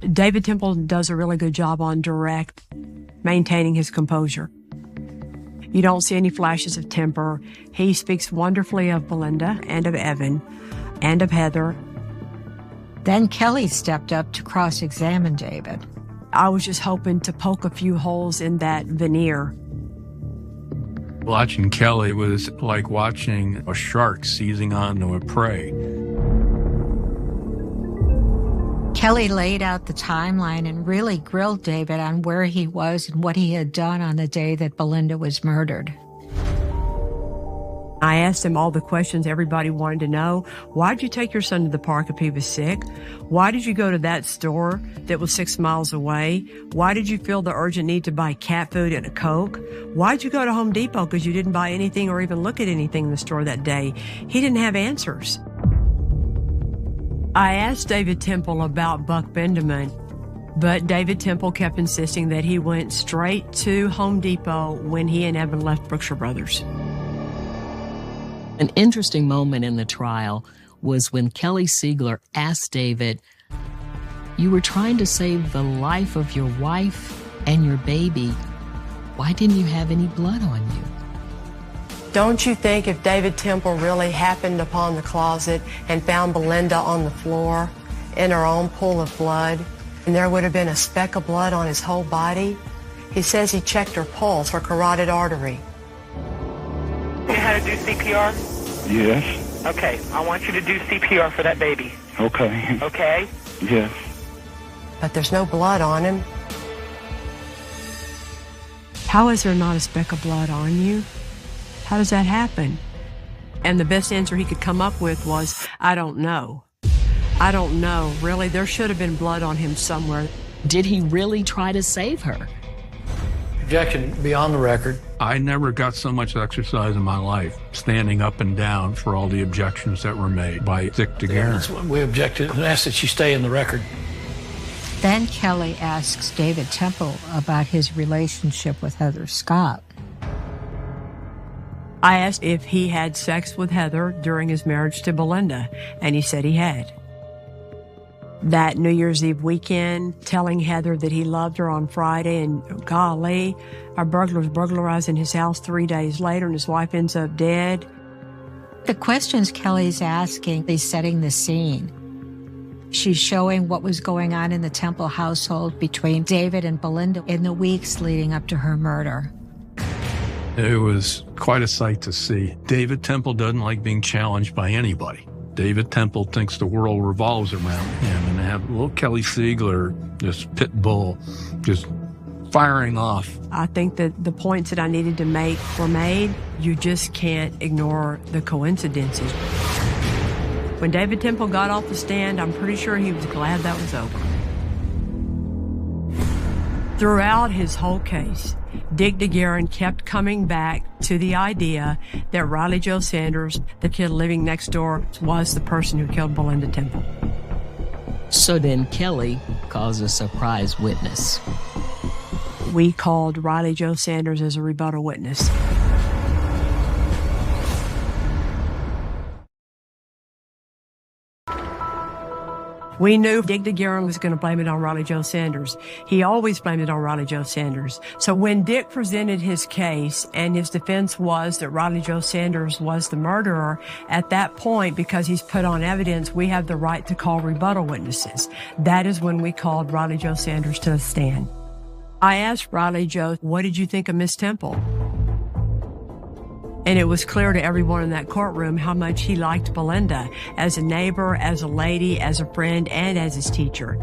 David Temple does a really good job on direct, maintaining his composure. You don't see any flashes of temper. He speaks wonderfully of Belinda and of Evan and of Heather. Then Kelly stepped up to cross-examine David. I was just hoping to poke a few holes in that veneer. Watching Kelly was like watching a shark seizing onto a prey. Kelly laid out the timeline and really grilled David on where he was and what he had done on the day that Belinda was murdered. I asked him all the questions everybody wanted to know. Why'd you take your son to the park if he was sick? Why did you go to that store that was 6 miles away? Why did you feel the urgent need to buy cat food and a Coke? Why'd you go to Home Depot because you didn't buy anything or even look at anything in the store that day? He didn't have answers. I asked David Temple about Buck Bendeman, but David Temple kept insisting that he went straight to Home Depot when he and Evan left Brookshire Brothers. An interesting moment in the trial was when Kelly Siegler asked David, "You were trying to save the life of your wife and your baby. Why didn't you have any blood on you?" Don't you think if David Temple really happened upon the closet and found Belinda on the floor in her own pool of blood, and there would have been a speck of blood on his whole body? He says he checked her pulse, her carotid artery. You know how to do CPR? Yes. Okay, I want you to do CPR for that baby. Okay. Okay? Yes. But there's no blood on him. How is there not a speck of blood on you? How does that happen? And the best answer he could come up with was, I don't know. I don't know. Really, there should have been blood on him somewhere. Did he really try to save her? Objection beyond the record. I never got so much exercise in my life, standing up and down for all the objections that were made by Dick DeGuerin. We objected and asked that she stay in the record. Then Kelly asks David Temple about his relationship with Heather Scott. I asked if he had sex with Heather during his marriage to Belinda, and he said he had. That New Year's Eve weekend, telling Heather that he loved her on Friday, and golly, our burglars burglarizing his house 3 days later, and his wife ends up dead. The questions Kelly's asking, he's setting the scene. She's showing what was going on in the Temple household between David and Belinda in the weeks leading up to her murder. It was quite a sight to see. David Temple doesn't like being challenged by anybody. David Temple thinks the world revolves around him, and to have little Kelly Siegler, this pit bull, just firing off. I think that the points that I needed to make were made. You just can't ignore the coincidences. When David Temple got off the stand, I'm pretty sure he was glad that was over. Throughout his whole case, Dick DeGuerin kept coming back to the idea that Riley Joe Sanders, the kid living next door, was the person who killed Belinda Temple. So then Kelly calls a surprise witness. We called Riley Joe Sanders as a rebuttal witness. We knew Dick DeGuerin was going to blame it on Riley Joe Sanders. He always blamed it on Riley Joe Sanders. So when Dick presented his case and his defense was that Riley Joe Sanders was the murderer, at that point, because he's put on evidence, we have the right to call rebuttal witnesses. That is when we called Riley Joe Sanders to the stand. I asked Riley Joe, what did you think of Miss Temple? And it was clear to everyone in that courtroom how much he liked Belinda as a neighbor, as a lady, as a friend, and as his teacher.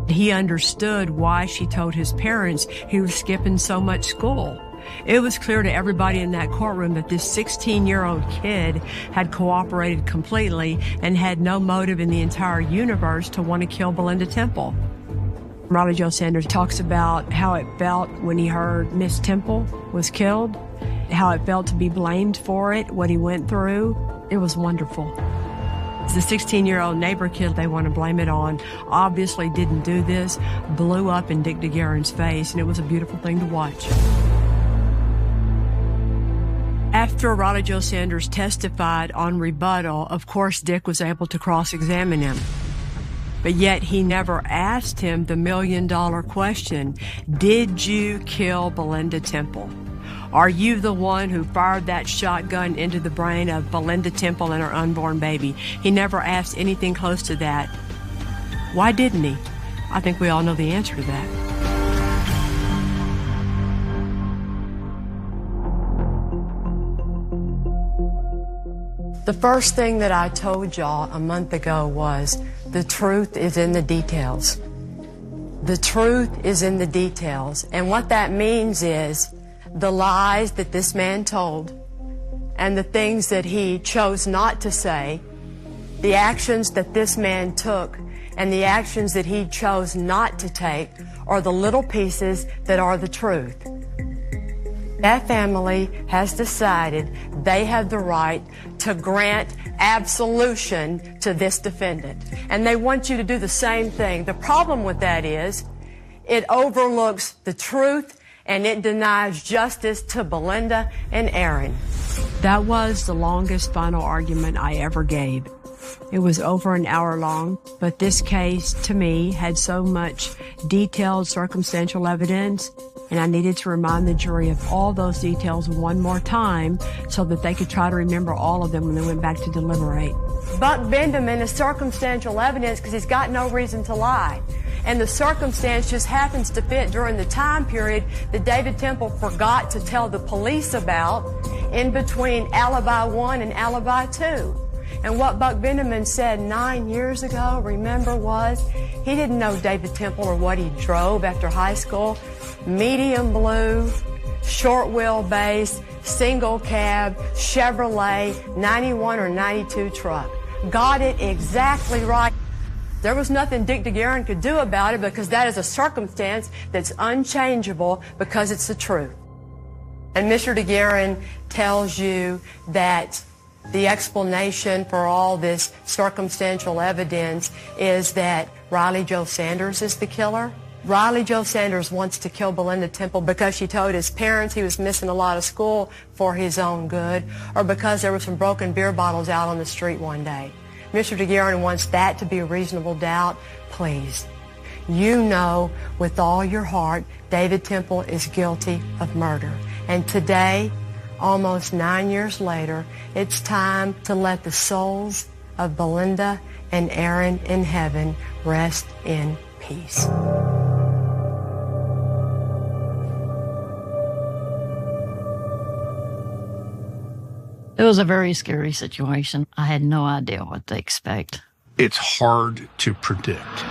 He understood why she told his parents he was skipping so much school. It was clear to everybody in that courtroom that this 16-year-old kid had cooperated completely and had no motive in the entire universe to want to kill Belinda Temple. Riley Joe Sanders talks about how it felt when he heard Miss Temple was killed, how it felt to be blamed for it, what he went through. It was wonderful. The 16-year-old neighbor kid they want to blame it on obviously didn't do this, blew up in Dick DeGuerin's face, and it was a beautiful thing to watch. After Riley Joe Sanders testified on rebuttal, of course, Dick was able to cross-examine him. But yet he never asked him the million-dollar question, did you kill Belinda Temple? Are you the one who fired that shotgun into the brain of Belinda Temple and her unborn baby? He never asked anything close to that. Why didn't he? I think we all know the answer to that. The first thing that I told y'all a month ago was the truth is in the details. The truth is in the details. And what that means is the lies that this man told and the things that he chose not to say, the actions that this man took and the actions that he chose not to take are the little pieces that are the truth. That family has decided they have the right to grant absolution to this defendant. And they want you to do the same thing. The problem with that is it overlooks the truth and it denies justice to Belinda and Aaron. That was the longest final argument I ever gave. It was over an hour long, but this case, to me, had so much detailed circumstantial evidence, and I needed to remind the jury of all those details one more time so that they could try to remember all of them when they went back to deliberate. Buck Bendeman is circumstantial evidence because he's got no reason to lie. And the circumstance just happens to fit during the time period that David Temple forgot to tell the police about in between Alibi 1 and Alibi 2. And what Buck Bendeman said 9 years ago, remember, was he didn't know David Temple or what he drove after high school. Medium blue, short wheelbase, single cab, Chevrolet, 91 or 92 truck. Got it exactly right. There was nothing Dick DeGuerin could do about it because that is a circumstance that's unchangeable because it's the truth. And Mr. DeGuerin tells you that the explanation for all this circumstantial evidence is that Riley Joe Sanders is the killer. Riley Joe Sanders wants to kill Belinda Temple because she told his parents he was missing a lot of school for his own good, or because there were some broken beer bottles out on the street one day. Mr. DeGuerin wants that to be a reasonable doubt. Please, you know with all your heart David Temple is guilty of murder. And today, almost 9 years later, it's time to let the souls of Belinda and Aaron in heaven rest in peace. It was a very scary situation. I had no idea what to expect. It's hard to predict.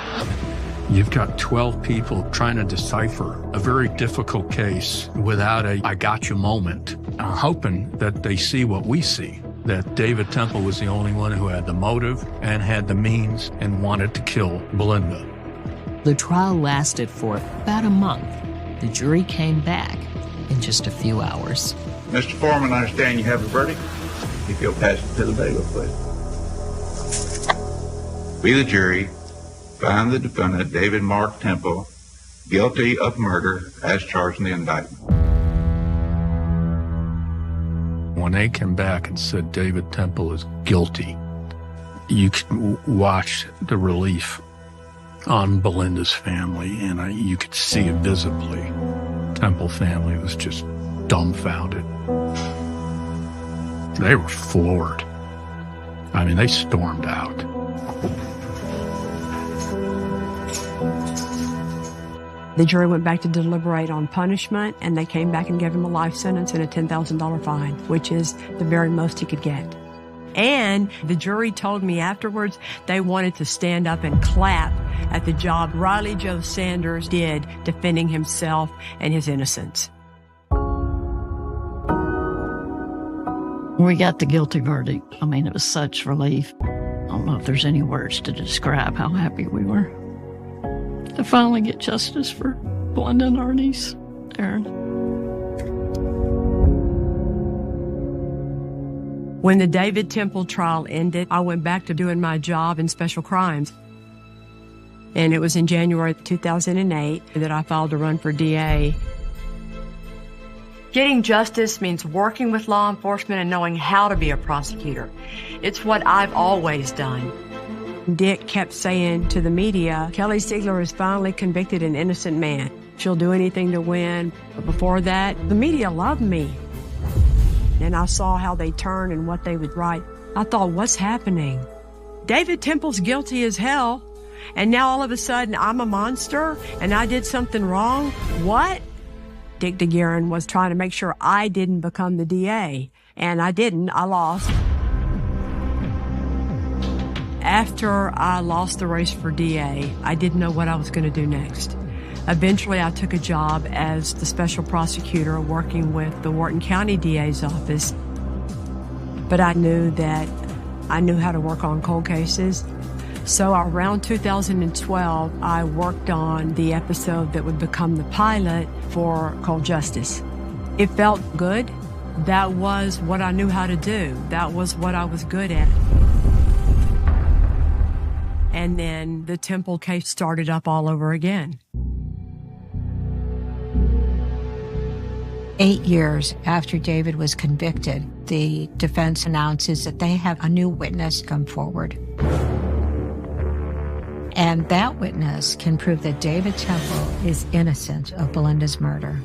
You've got 12 people trying to decipher a very difficult case without a I got you moment. I'm hoping that they see what we see, that David Temple was the only one who had the motive and had the means and wanted to kill Belinda. The trial lasted for about a month. The jury came back in just a few hours. Mr. Foreman, I understand you have a verdict. If you'll pass it to the bailiff, please. We, the jury, find the defendant, David Mark Temple, guilty of murder as charged in the indictment. When they came back and said David Temple is guilty, you could watch the relief on Belinda's family, and you could see it visibly. Temple family was just dumbfounded. They were floored. I mean, they stormed out. The jury went back to deliberate on punishment, and they came back and gave him a life sentence and a $10,000 fine, which is the very most he could get. And the jury told me afterwards they wanted to stand up and clap at the job Riley Joe Sanders did defending himself and his innocence. We got the guilty verdict. I mean, it was such relief. I don't know if there's any words to describe how happy we were to finally get justice for Belinda and our niece, Aaron. When the David Temple trial ended, I went back to doing my job in special crimes. And it was in January 2008 that I filed to run for DA. Getting justice means working with law enforcement and knowing how to be a prosecutor. It's what I've always done. Dick kept saying to the media, Kelly Siegler has finally convicted an innocent man. She'll do anything to win. But before that, the media loved me. And I saw how they turned and what they would write. I thought, what's happening? David Temple's guilty as hell. And now all of a sudden I'm a monster and I did something wrong? What? Dick DeGuerin was trying to make sure I didn't become the DA. And I didn't. I lost. After I lost the race for DA, I didn't know what I was going to do next. Eventually, I took a job as the special prosecutor working with the Wharton County DA's office. But I knew that I knew how to work on cold cases. So around 2012, I worked on the episode that would become the pilot for Cold Justice. It felt good. That was what I knew how to do. That was what I was good at. And then the Temple case started up all over again. 8 years after David was convicted, the defense announces that they have a new witness come forward. And that witness can prove that David Temple is innocent of Belinda's murder.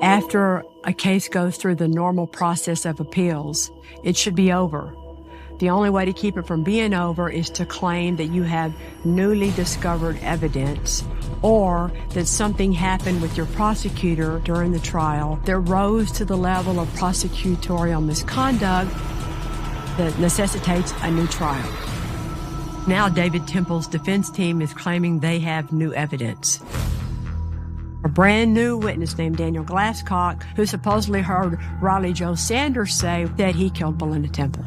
After a case goes through the normal process of appeals, it should be over. The only way to keep it from being over is to claim that you have newly discovered evidence or that something happened with your prosecutor during the trial that rose to the level of prosecutorial misconduct that necessitates a new trial. Now David Temple's defense team is claiming they have new evidence. A brand new witness named Daniel Glasscock, who supposedly heard Riley Joe Sanders say that he killed Belinda Temple.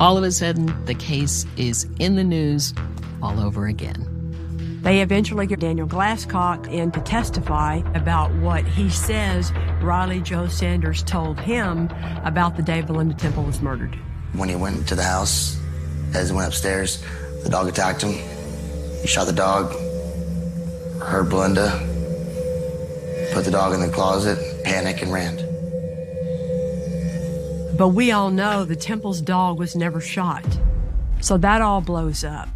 All of a sudden, the case is in the news all over again. They eventually get Daniel Glasscock in to testify about what he says Riley Joe Sanders told him about the day Belinda Temple was murdered. When he went to the house, as he went upstairs, the dog attacked him. He shot the dog, heard Belinda, put the dog in the closet, panicked, and ran. But we all know the Temple's dog was never shot. So that all blows up.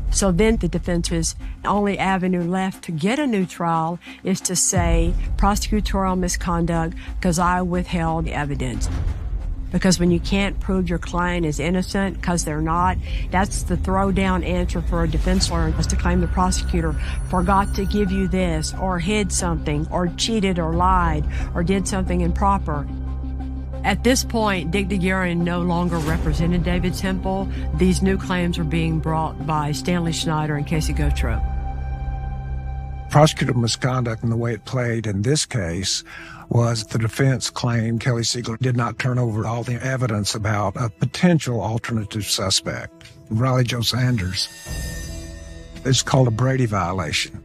So then the defense's only avenue left to get a new trial is to say prosecutorial misconduct because I withheld evidence. Because when you can't prove your client is innocent because they're not, that's the throwdown answer for a defense lawyer, is to claim the prosecutor forgot to give you this, or hid something, or cheated, or lied, or did something improper. At this point, Dick DeGuerin no longer represented David Temple. These new claims were being brought by Stanley Schneider and Casey Gautreaux. Prosecutor misconduct in the way it played in this case was the defense claimed Kelly Siegler did not turn over all the evidence about a potential alternative suspect, Riley Joe Sanders. It's called a Brady violation.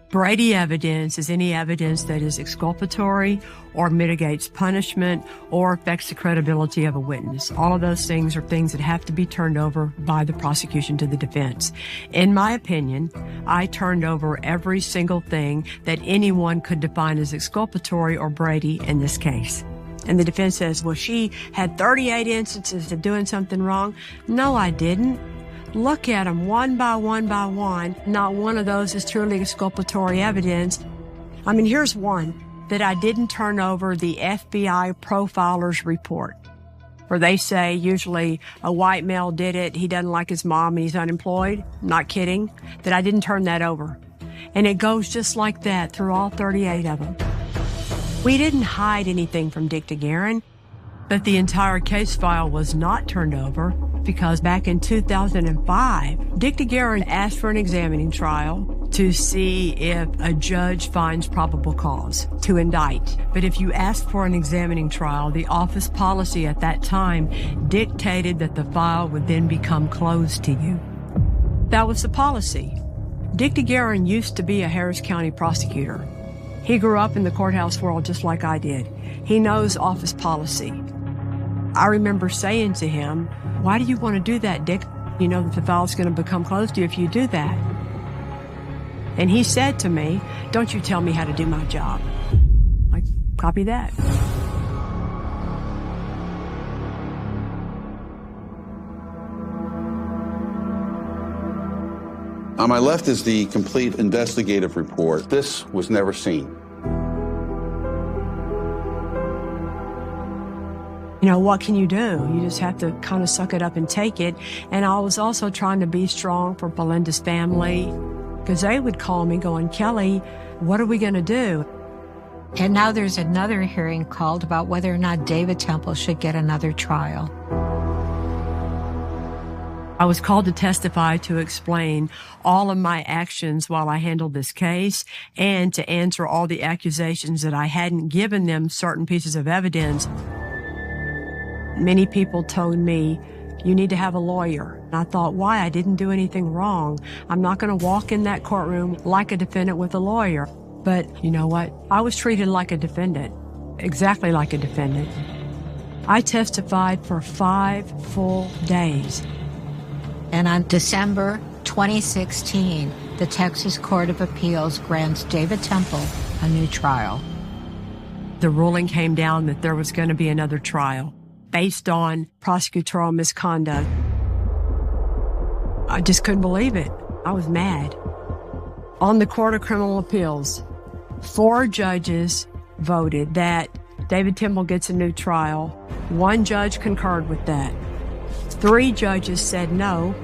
Brady evidence is any evidence that is exculpatory or mitigates punishment or affects the credibility of a witness. All of those things are things that have to be turned over by the prosecution to the defense. In my opinion, I turned over every single thing that anyone could define as exculpatory or Brady in this case. And the defense says, well, she had 38 instances of doing something wrong. No, I didn't. Look at them one by one by one. Not one of those is truly exculpatory evidence. I mean, here's one that I didn't turn over: the FBI profiler's report, where they say usually a white male did it, he doesn't like his mom and he's unemployed. Not kidding. That I didn't turn that over. And it goes just like that through all 38 of them. We didn't hide anything from Dick DeGuerin, but the entire case file was not turned over because back in 2005, Dick DeGuerin asked for an examining trial to see if a judge finds probable cause to indict. But if you ask for an examining trial, the office policy at that time dictated that the file would then become closed to you. That was the policy. Dick DeGuerin used to be a Harris County prosecutor. He grew up in the courthouse world just like I did. He knows office policy. I remember saying to him, why do you want to do that, Dick? You know that the file's going to become closed to you if you do that. And he said to me, don't you tell me how to do my job. Like, copy that. On my left is the complete investigative report. This was never seen. You know, what can you do? You just have to kind of suck it up and take it. And I was also trying to be strong for Belinda's family, because they would call me going, Kelly, what are we going to do? And now there's another hearing called about whether or not David Temple should get another trial. I was called to testify to explain all of my actions while I handled this case and to answer all the accusations that I hadn't given them certain pieces of evidence. Many people told me, you need to have a lawyer. And I thought, why? I didn't do anything wrong. I'm not going to walk in that courtroom like a defendant with a lawyer. But you know what? I was treated like a defendant, exactly like a defendant. I testified for 5 full days. And on December 2016, the Texas Court of Appeals grants David Temple a new trial. The ruling came down that there was going to be another trial based on prosecutorial misconduct. I just couldn't believe it. I was mad. On the Court of Criminal Appeals, 4 judges voted that David Temple gets a new trial. 1 judge concurred with that. 3 judges said no,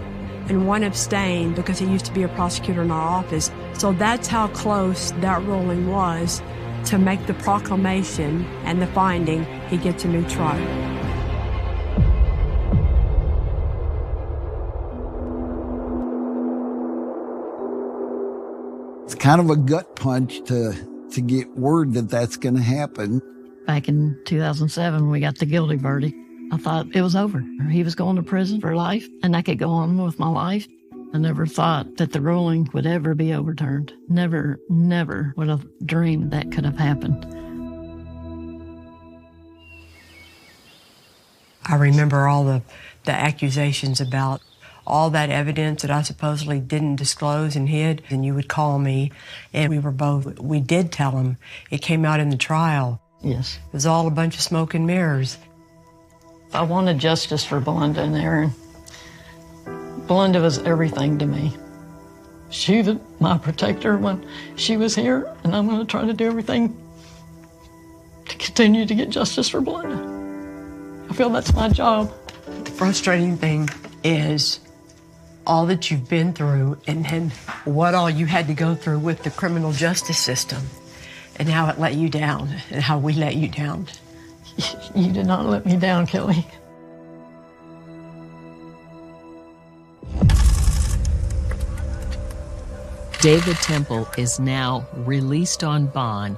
and 1 abstained because he used to be a prosecutor in our office. So that's how close that ruling was to make the proclamation and the finding he gets a new trial. It's kind of a gut punch to get word that that's going to happen. Back in 2007, we got the guilty verdict. I thought it was over. He was going to prison for life, and I could go on with my life. I never thought that the ruling would ever be overturned. Never would have dreamed that could have happened. I remember all the accusations about all that evidence that I supposedly didn't disclose and hid. And you would call me, and we did tell him. It came out in the trial. Yes. It was all a bunch of smoke and mirrors. I wanted justice for Belinda and Aaron. Belinda was everything to me. She was my protector when she was here, and I'm going to try to do everything to continue to get justice for Belinda. I feel that's my job. The frustrating thing is all that you've been through and what all you had to go through with the criminal justice system and how it let you down and how we let you down. You did not let me down, Kelly. David Temple is now released on bond.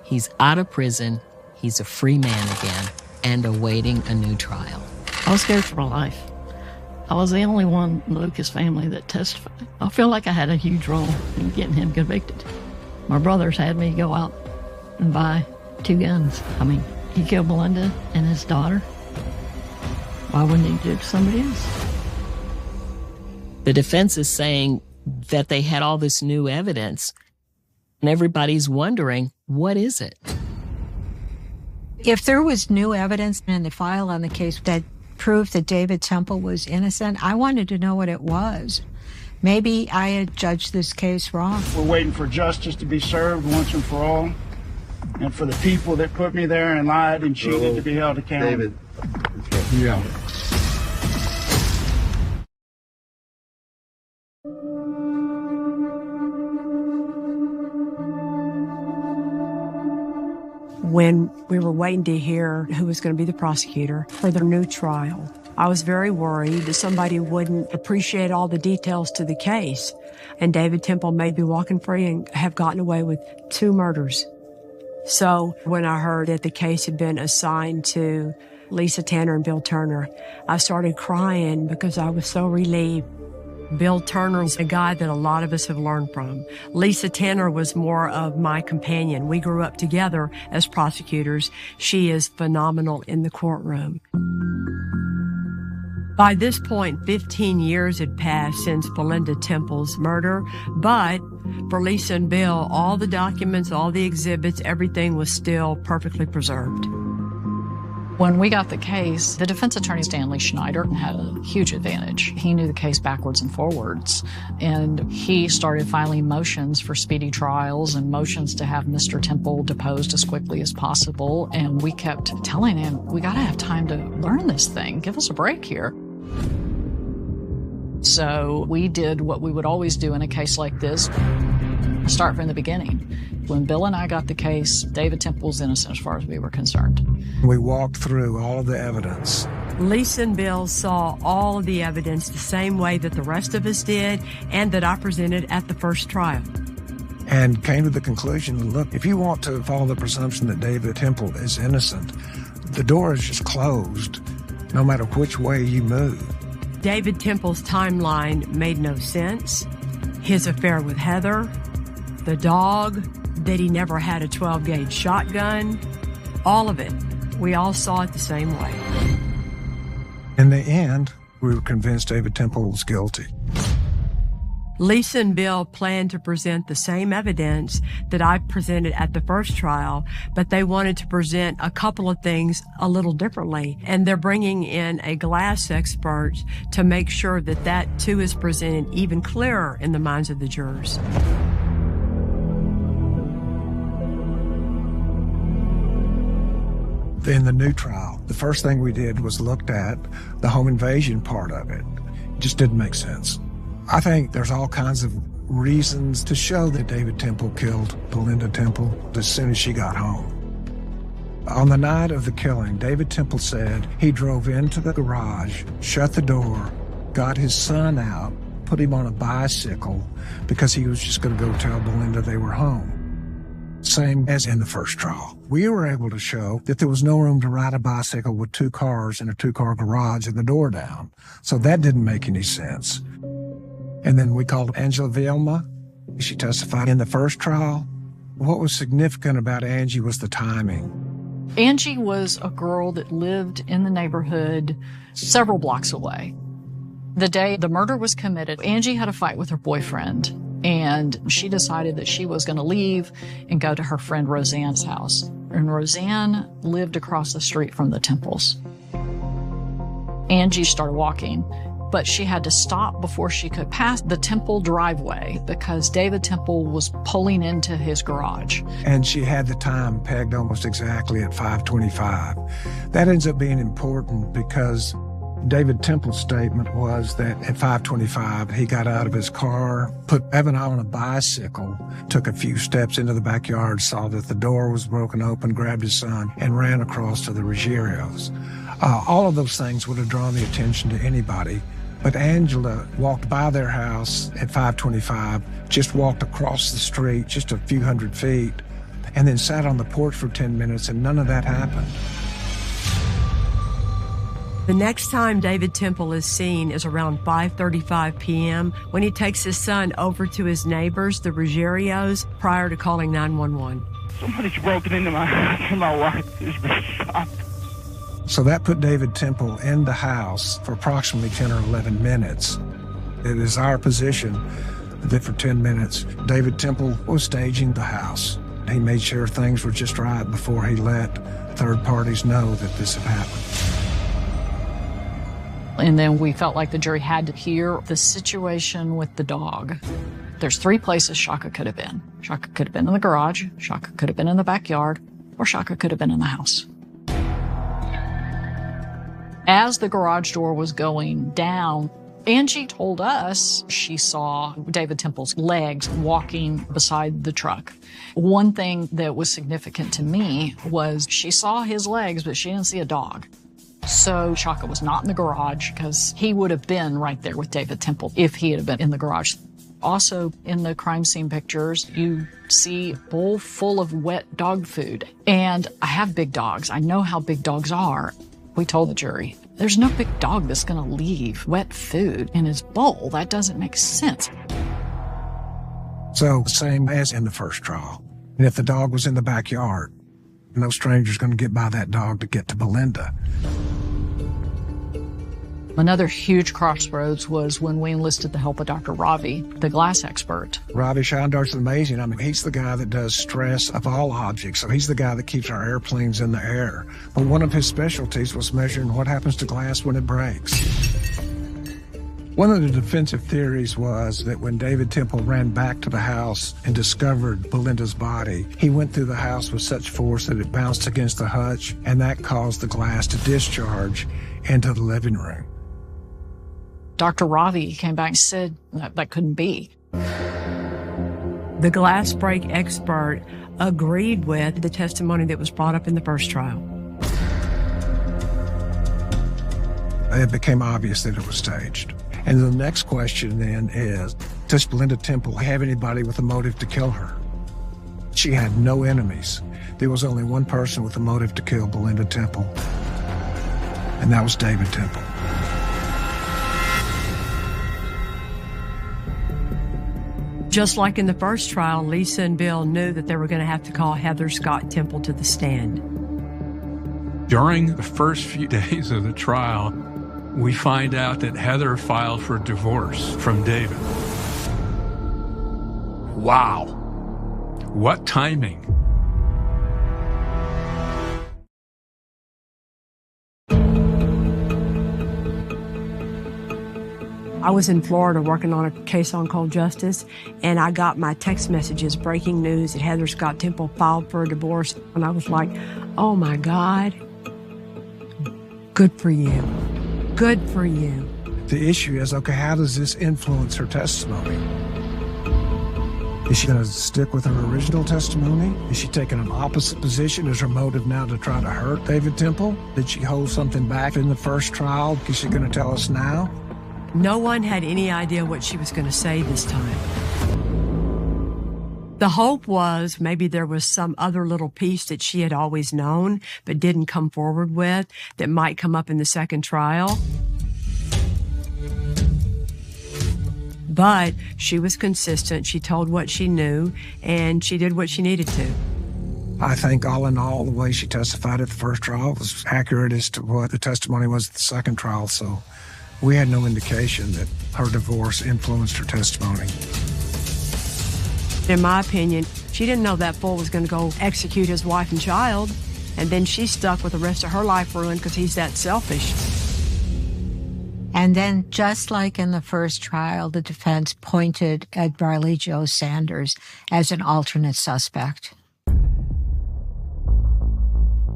He's out of prison. He's a free man again and awaiting a new trial. I was scared for my life. I was the only one in the Lucas family that testified. I feel like I had a huge role in getting him convicted. My brothers had me go out and buy 2 guns. I mean, he killed Belinda and his daughter. Why wouldn't he do it to somebody else? The defense is saying that they had all this new evidence, and everybody's wondering, what is it? If there was new evidence in the file on the case that proved that David Temple was innocent, I wanted to know what it was. Maybe I had judged this case wrong. We're waiting for justice to be served once and for all, and for the people that put me there and lied and cheated to be held accountable. David. Yeah. When we were waiting to hear who was going to be the prosecutor for their new trial, I was very worried that somebody wouldn't appreciate all the details to the case. And David Temple may be walking free and have gotten away with 2 murders. So when I heard that the case had been assigned to Lisa Tanner and Bill Turner, I started crying because I was so relieved. Bill Turner's a guy that a lot of us have learned from. Lisa Tanner was more of my companion. We grew up together as prosecutors. She is phenomenal in the courtroom. By this point, 15 years had passed since Belinda Temple's murder, but for Lisa and Bill, all the documents, all the exhibits, everything was still perfectly preserved. When we got the case, the defense attorney, Stanley Schneider, had a huge advantage. He knew the case backwards and forwards, and he started filing motions for speedy trials and motions to have Mr. Temple deposed as quickly as possible. And we kept telling him, we got to have time to learn this thing. Give us a break here. So we did what we would always do in a case like this, start from the beginning. When Bill and I got the case, David Temple was innocent as far as we were concerned. We walked through all of the evidence. Lisa and Bill saw all of the evidence the same way that the rest of us did and that I presented at the first trial. And came to the conclusion, look, if you want to follow the presumption that David Temple is innocent, the door is just closed, no matter which way you move. David Temple's timeline made no sense. His affair with Heather, the dog, that he never had a 12-gauge shotgun, all of it. We all saw it the same way. In the end, we were convinced David Temple was guilty. Lisa and Bill planned to present the same evidence that I presented at the first trial, but they wanted to present a couple of things a little differently. And they're bringing in a glass expert to make sure that that too is presented even clearer in the minds of the jurors. In the new trial, the first thing we did was looked at the home invasion part of it. It just didn't make sense. I think there's all kinds of reasons to show that David Temple killed Belinda Temple as soon as she got home. On the night of the killing, David Temple said he drove into the garage, shut the door, got his son out, put him on a bicycle because he was just going to go tell Belinda they were home. Same as in the first trial. We were able to show that there was no room to ride a bicycle with two cars in a two-car garage and the door down. So that didn't make any sense. And then we called Angela Vilma. She testified in the first trial. What was significant about Angie was the timing. Angie was a girl that lived in the neighborhood several blocks away. The day the murder was committed, Angie had a fight with her boyfriend, and she decided that she was going to leave and go to her friend Roseanne's house. And Roseanne lived across the street from the Temples. Angie started walking, but she had to stop before she could pass the Temple driveway because David Temple was pulling into his garage. And she had the time pegged almost exactly at 5:25. That ends up being important because David Temple's statement was that at 5:25, he got out of his car, put Evan on a bicycle, took a few steps into the backyard, saw that the door was broken open, grabbed his son, and ran across to the Ruggieros. All of those things would have drawn the attention to anybody. But Angela walked by their house at 5:25, just walked across the street, just a few hundred feet, and then sat on the porch for 10 minutes, and none of that happened. The next time David Temple is seen is around 5:35 p.m. when he takes his son over to his neighbors, the Ruggieros, prior to calling 911. Somebody's broken into my house and my wife has been shot. So that put David Temple in the house for approximately 10 or 11 minutes. It is our position that for 10 minutes, David Temple was staging the house. He made sure things were just right before he let third parties know that this had happened. And then we felt like the jury had to hear the situation with the dog. There's three places Shaka could have been. Shaka could have been in the garage, Shaka could have been in the backyard, or Shaka could have been in the house. As the garage door was going down, Angie told us she saw David Temple's legs walking beside the truck. One thing that was significant to me was she saw his legs, but she didn't see a dog. So Shaka was not in the garage because he would have been right there with David Temple if he had been in the garage. Also, in the crime scene pictures, you see a bowl full of wet dog food. And I have big dogs. I know how big dogs are. We told the jury, there's no big dog that's going to leave wet food in his bowl. That doesn't make sense. So, same as in the first trial. And if the dog was in the backyard, no stranger's going to get by that dog to get to Belinda. Another huge crossroads was when we enlisted the help of Dr. Ravi, the glass expert. Ravi Shandar's amazing. I mean, he's the guy that does stress of all objects. So he's the guy that keeps our airplanes in the air. But one of his specialties was measuring what happens to glass when it breaks. One of the defensive theories was that when David Temple ran back to the house and discovered Belinda's body, he went through the house with such force that it bounced against the hutch, and that caused the glass to discharge into the living room. Dr. Ravi came back and said that couldn't be. The glass break expert agreed with the testimony that was brought up in the first trial. It became obvious that it was staged. And the next question then is, does Belinda Temple have anybody with a motive to kill her? She had no enemies. There was only one person with a motive to kill Belinda Temple, and that was David Temple. Just like in the first trial, Lisa and Bill knew that they were going to have to call Heather Scott Temple to the stand. During the first few days of the trial, we find out that Heather filed for divorce from David. Wow. What timing. I was in Florida working on a case on cold justice, and I got my text messages, breaking news that Heather Scott Temple filed for a divorce. And I was like, oh my God, good for you. Good for you. The issue is, okay, how does this influence her testimony? Is she going to stick with her original testimony? Is she taking an opposite position? Is her motive now to try to hurt David Temple? Did she hold something back in the first trial? Is she going to tell us now? No one had any idea what she was going to say this time. The hope was maybe there was some other little piece that she had always known but didn't come forward with that might come up in the second trial. But she was consistent. She told what she knew, and she did what she needed to. I think all in all, the way she testified at the first trial was accurate as to what the testimony was at the second trial, so we had no indication that her divorce influenced her testimony. In my opinion, she didn't know that fool was going to go execute his wife and child, and then she's stuck with the rest of her life ruined because he's that selfish. And then, just like in the first trial, the defense pointed at Riley Jo Sanders as an alternate suspect.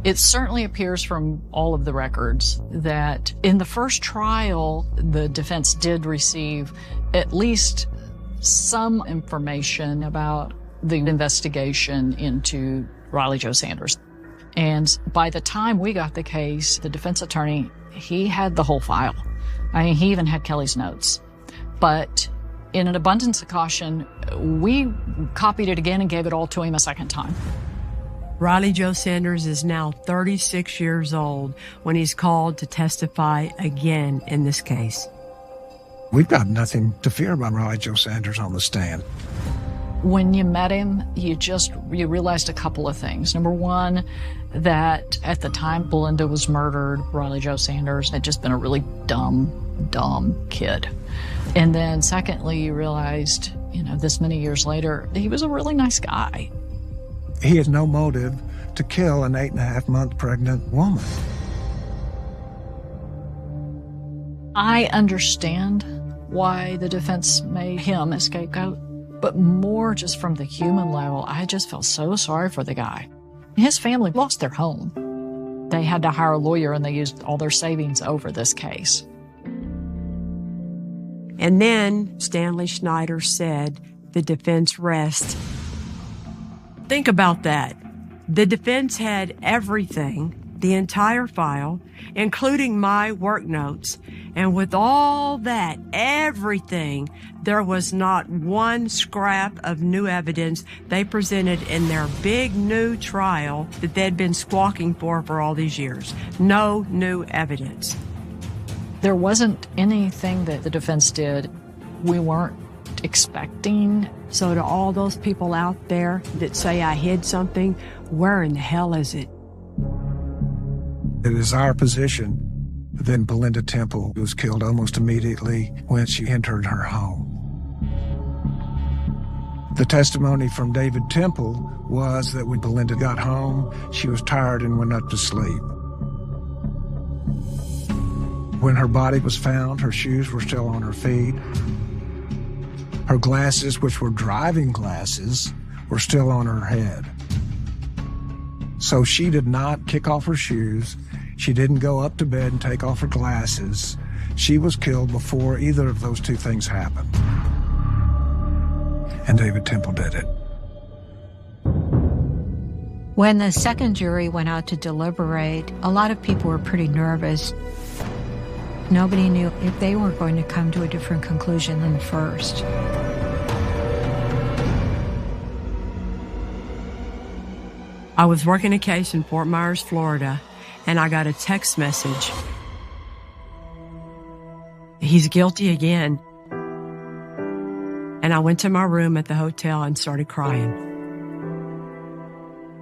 It certainly appears from all of the records that in the first trial, the defense did receive at least some information about the investigation into Riley Jo Sanders. And by the time we got the case, the defense attorney, he had the whole file. I mean, he even had Kelly's notes. But in an abundance of caution, we copied it again and gave it all to him a second time. Riley Jo Sanders is now 36 years old when he's called to testify again in this case. We've got nothing to fear about Riley Jo Sanders on the stand. When you met him, you realized a couple of things. Number one, that at the time Belinda was murdered, Riley Jo Sanders had just been a really dumb kid. And then secondly, you realized, this many years later, he was a really nice guy. He has no motive to kill an 8.5-month pregnant woman. I understand why the defense made him a scapegoat, but more just from the human level, I just felt so sorry for the guy. His family lost their home. They had to hire a lawyer, and they used all their savings over this case. And then Stanley Schneider said, the defense rests. Think about that. The defense had everything, the entire file, including my work notes. And with all that, everything, there was not one scrap of new evidence they presented in their big new trial that they'd been squawking for all these years. No new evidence. There wasn't anything that the defense did we weren't expecting. So to all those people out there that say I hid something, where in the hell is it? It is our position that Belinda Temple was killed almost immediately when she entered her home. The testimony from David Temple was that when Belinda got home, she was tired and went up to sleep. When her body was found, her shoes were still on her feet. Her glasses, which were driving glasses, were still on her head. So she did not kick off her shoes. She didn't go up to bed and take off her glasses. She was killed before either of those two things happened. And David Temple did it. When the second jury went out to deliberate, a lot of people were pretty nervous. Nobody knew if they were going to come to a different conclusion than the first. I was working a case in Fort Myers, Florida, and I got a text message. He's guilty again. And I went to my room at the hotel and started crying.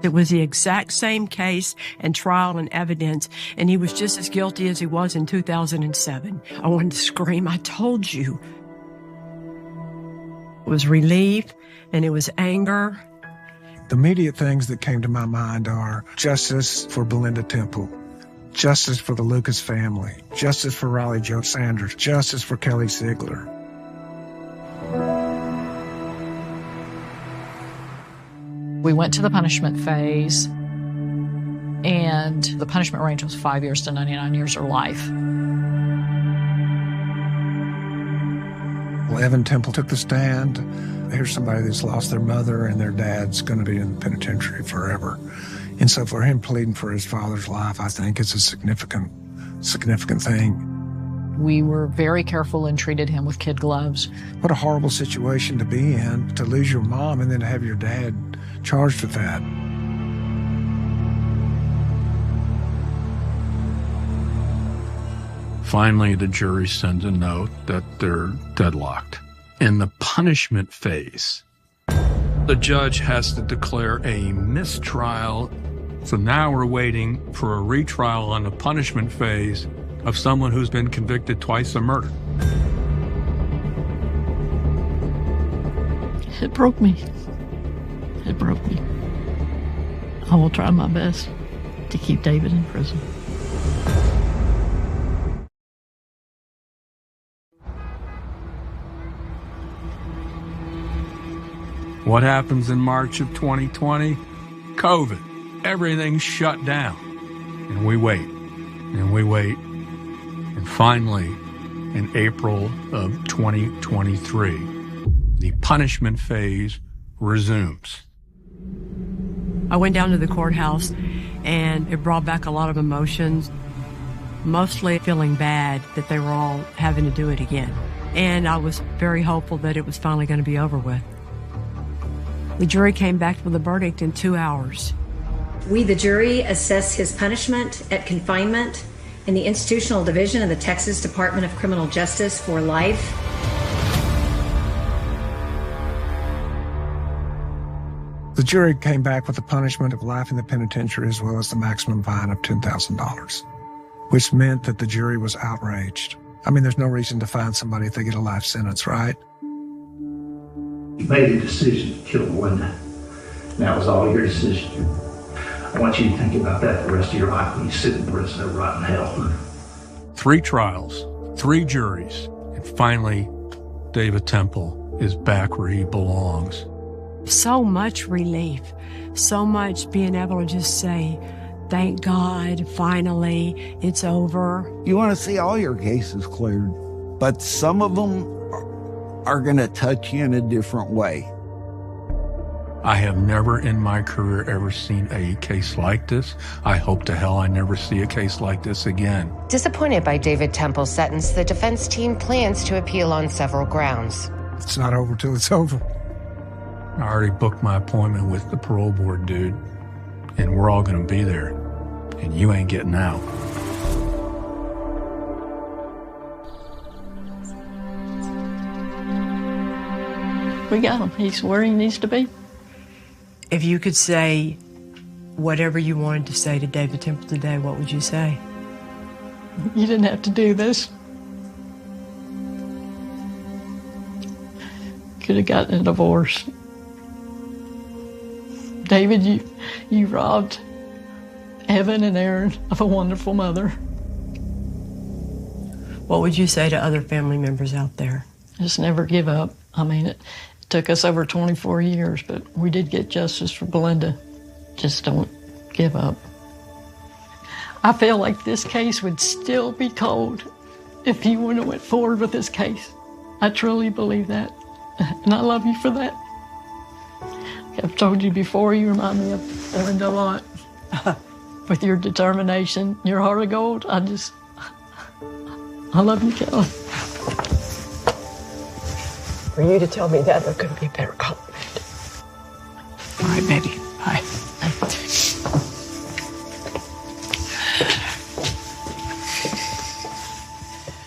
It was the exact same case and trial and evidence, and he was just as guilty as he was in 2007. I wanted to scream, I told you. It was relief, and it was anger. The immediate things that came to my mind are justice for Belinda Temple, justice for the Lucas family, justice for Riley Jo Sanders, justice for Kelly Sigler. We went to the punishment phase, and the punishment range was 5 years to 99 years or life. Well, Evan Temple took the stand. Here's somebody that's lost their mother, and their dad's going to be in the penitentiary forever. And so for him pleading for his father's life, I think it's a significant thing. We were very careful and treated him with kid gloves. What a horrible situation to be in, to lose your mom and then have your dad charged with that. Finally, the jury sends a note that they're deadlocked. In the punishment phase, the judge has to declare a mistrial. So now we're waiting for a retrial on the punishment phase of someone who's been convicted twice of murder. It broke me. It broke me. I will try my best to keep David in prison. What happens in March of 2020? COVID. Everything's shut down. And we wait. And we wait. And finally, in April of 2023, the punishment phase resumes. I went down to the courthouse, and it brought back a lot of emotions, mostly feeling bad that they were all having to do it again. And I was very hopeful that it was finally going to be over with. The jury came back with a verdict in 2 hours. We, the jury, assess his punishment at confinement in the Institutional Division of the Texas Department of Criminal Justice for life. The jury came back with the punishment of life in the penitentiary as well as the maximum fine of $10,000, which meant that the jury was outraged. I mean, there's no reason to fine somebody if they get a life sentence, right? You made a decision to kill Belinda, and that was all your decision. I want you to think about that the rest of your life when you sit in prison or rot in hell. 3 trials, 3 juries, and finally, David Temple is back where he belongs. So much relief, so much being able to just say, thank God, finally, it's over. You want to see all your cases cleared, but some of them are going to touch you in a different way. I have never in my career ever seen a case like this. I hope to hell I never see a case like this again. Disappointed by David Temple's sentence, the defense team plans to appeal on several grounds. It's not over till it's over. I already booked my appointment with the parole board dude, and we're all going to be there, and you ain't getting out. We got him. He's where he needs to be. If you could say whatever you wanted to say to David Temple today, what would you say? You didn't have to do this. Could have gotten a divorce. David, you robbed Evan and Aaron of a wonderful mother. What would you say to other family members out there? Just never give up. I mean, it took us over 24 years, but we did get justice for Belinda. Just don't give up. I feel like this case would still be cold if you wouldn't have went forward with this case. I truly believe that, and I love you for that. I've told you before, you remind me of Belinda a lot. With your determination, your heart of gold, I love you, Kelly. For you to tell me that, there couldn't be a better compliment. All right, baby. Bye.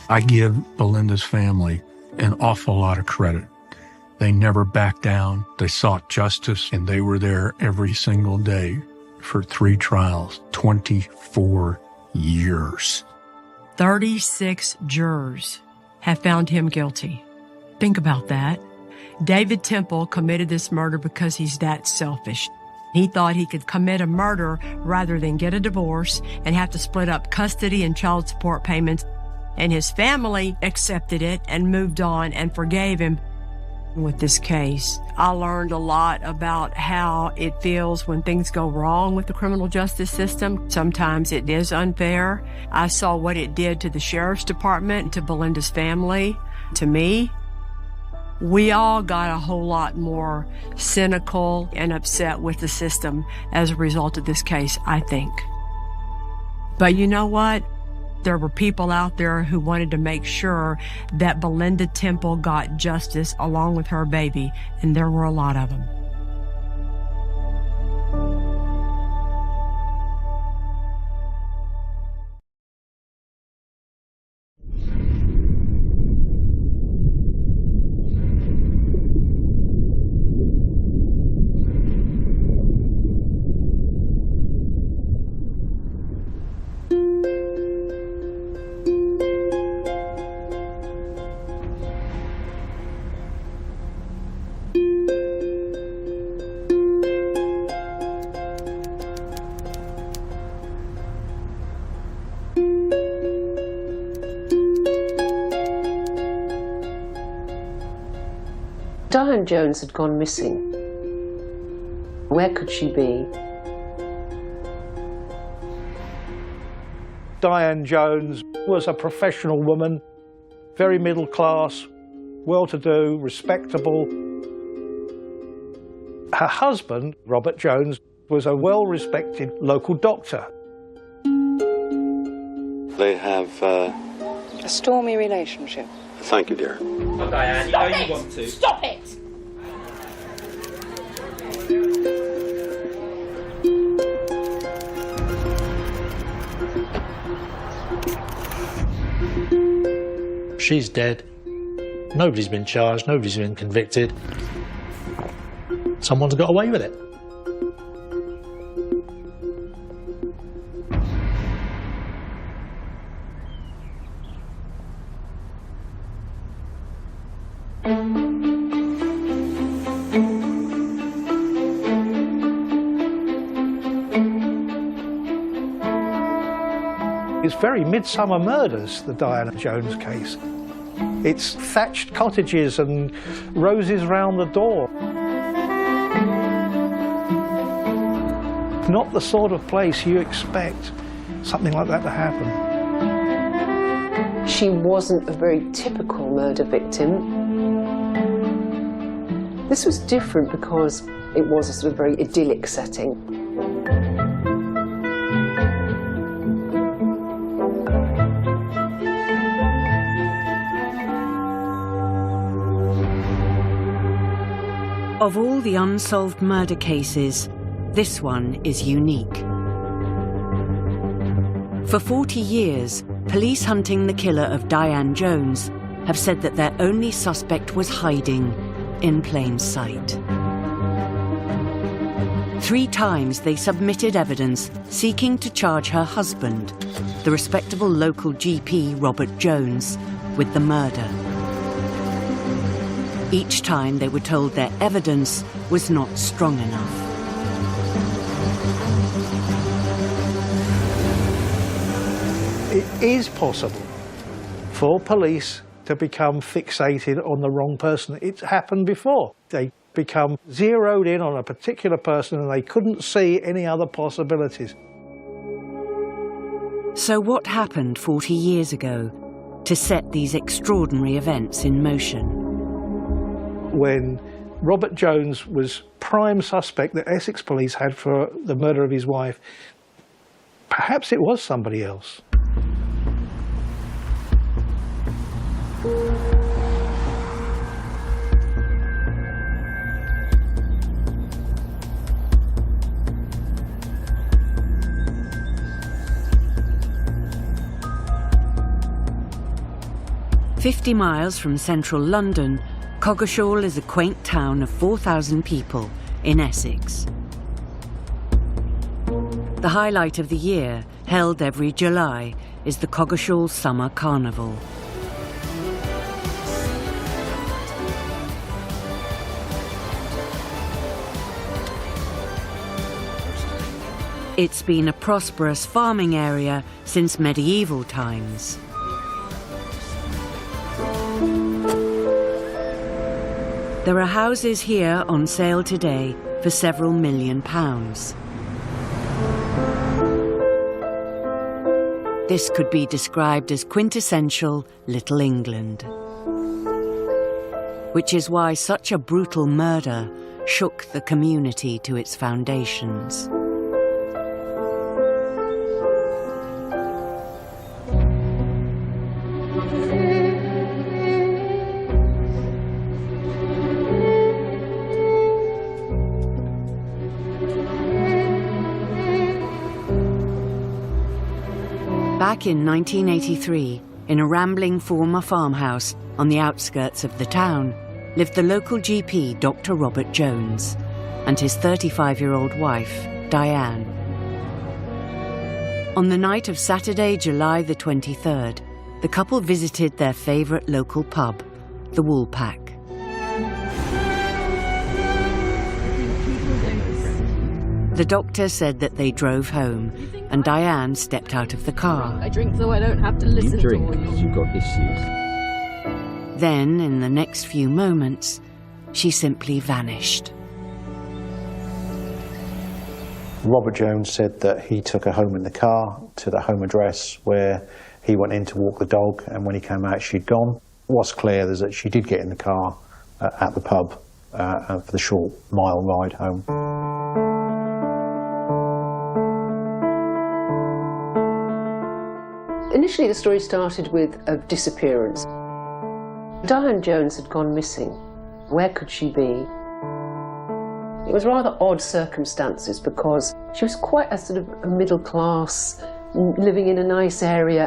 I give Belinda's family an awful lot of credit. They never backed down. They sought justice, and they were there every single day for 3 trials, 24 years. 36 jurors have found him guilty. Think about that. David Temple committed this murder because he's that selfish. He thought he could commit a murder rather than get a divorce and have to split up custody and child support payments. And his family accepted it and moved on and forgave him. With this case, I learned a lot about how it feels when things go wrong with the criminal justice system. Sometimes it is unfair. I saw what it did to the sheriff's department, to Belinda's family, to me. We all got a whole lot more cynical and upset with the system as a result of this case, I think. But you know what? There were people out there who wanted to make sure that Belinda Temple got justice along with her baby, and there were a lot of them. Diane Jones had gone missing. Where could she be? Diane Jones was a professional woman, very middle class, well-to-do, respectable. Her husband, Robert Jones, was a well-respected local doctor. They have a stormy relationship. Thank you, dear. Oh, Diane, you know you want to. Stop it! She's dead. Nobody's been charged, nobody's been convicted. Someone's got away with it. It's very Midsummer Murders, the Diana Jones case. It's thatched cottages and roses round the door. Not the sort of place you expect something like that to happen. She wasn't a very typical murder victim. This was different because it was a sort of very idyllic setting. Of all the unsolved murder cases, this one is unique. For 40 years, police hunting the killer of Diane Jones have said that their only suspect was hiding in plain sight. 3 times they submitted evidence seeking to charge her husband, the respectable local GP Robert Jones, with the murder. Each time they were told their evidence was not strong enough. It is possible for police to become fixated on the wrong person. It's happened before. They become zeroed in on a particular person and they couldn't see any other possibilities. So what happened 40 years ago to set these extraordinary events in motion? When Robert Jones was prime suspect that Essex police had for the murder of his wife, perhaps it was somebody else. "50 miles from central London, Coggeshall is a quaint town of 4,000 people in Essex. The highlight of the year, held every July, is the Coggeshall Summer Carnival. It's been a prosperous farming area since medieval times. There are houses here on sale today for several £1 million. This could be described as quintessential Little England, which is why such a brutal murder shook the community to its foundations. Back in 1983, in a rambling former farmhouse on the outskirts of the town, lived the local GP, Dr. Robert Jones, and his 35-year-old wife, Diane. On the night of Saturday, July the 23rd, the couple visited their favourite local pub, the Woolpack. The doctor said that they drove home, and Diane stepped out of the car. I drink so I don't have to listen to all because you've got issues. Then, in the next few moments, she simply vanished. Robert Jones said that he took her home in the car to the home address where he went in to walk the dog, and when he came out she'd gone. What's clear is that she did get in the car at the pub for the short mile ride home. Initially, the story started with a disappearance. Diane Jones had gone missing. Where could she be? It was rather odd circumstances because she was quite a sort of a middle class, living in a nice area.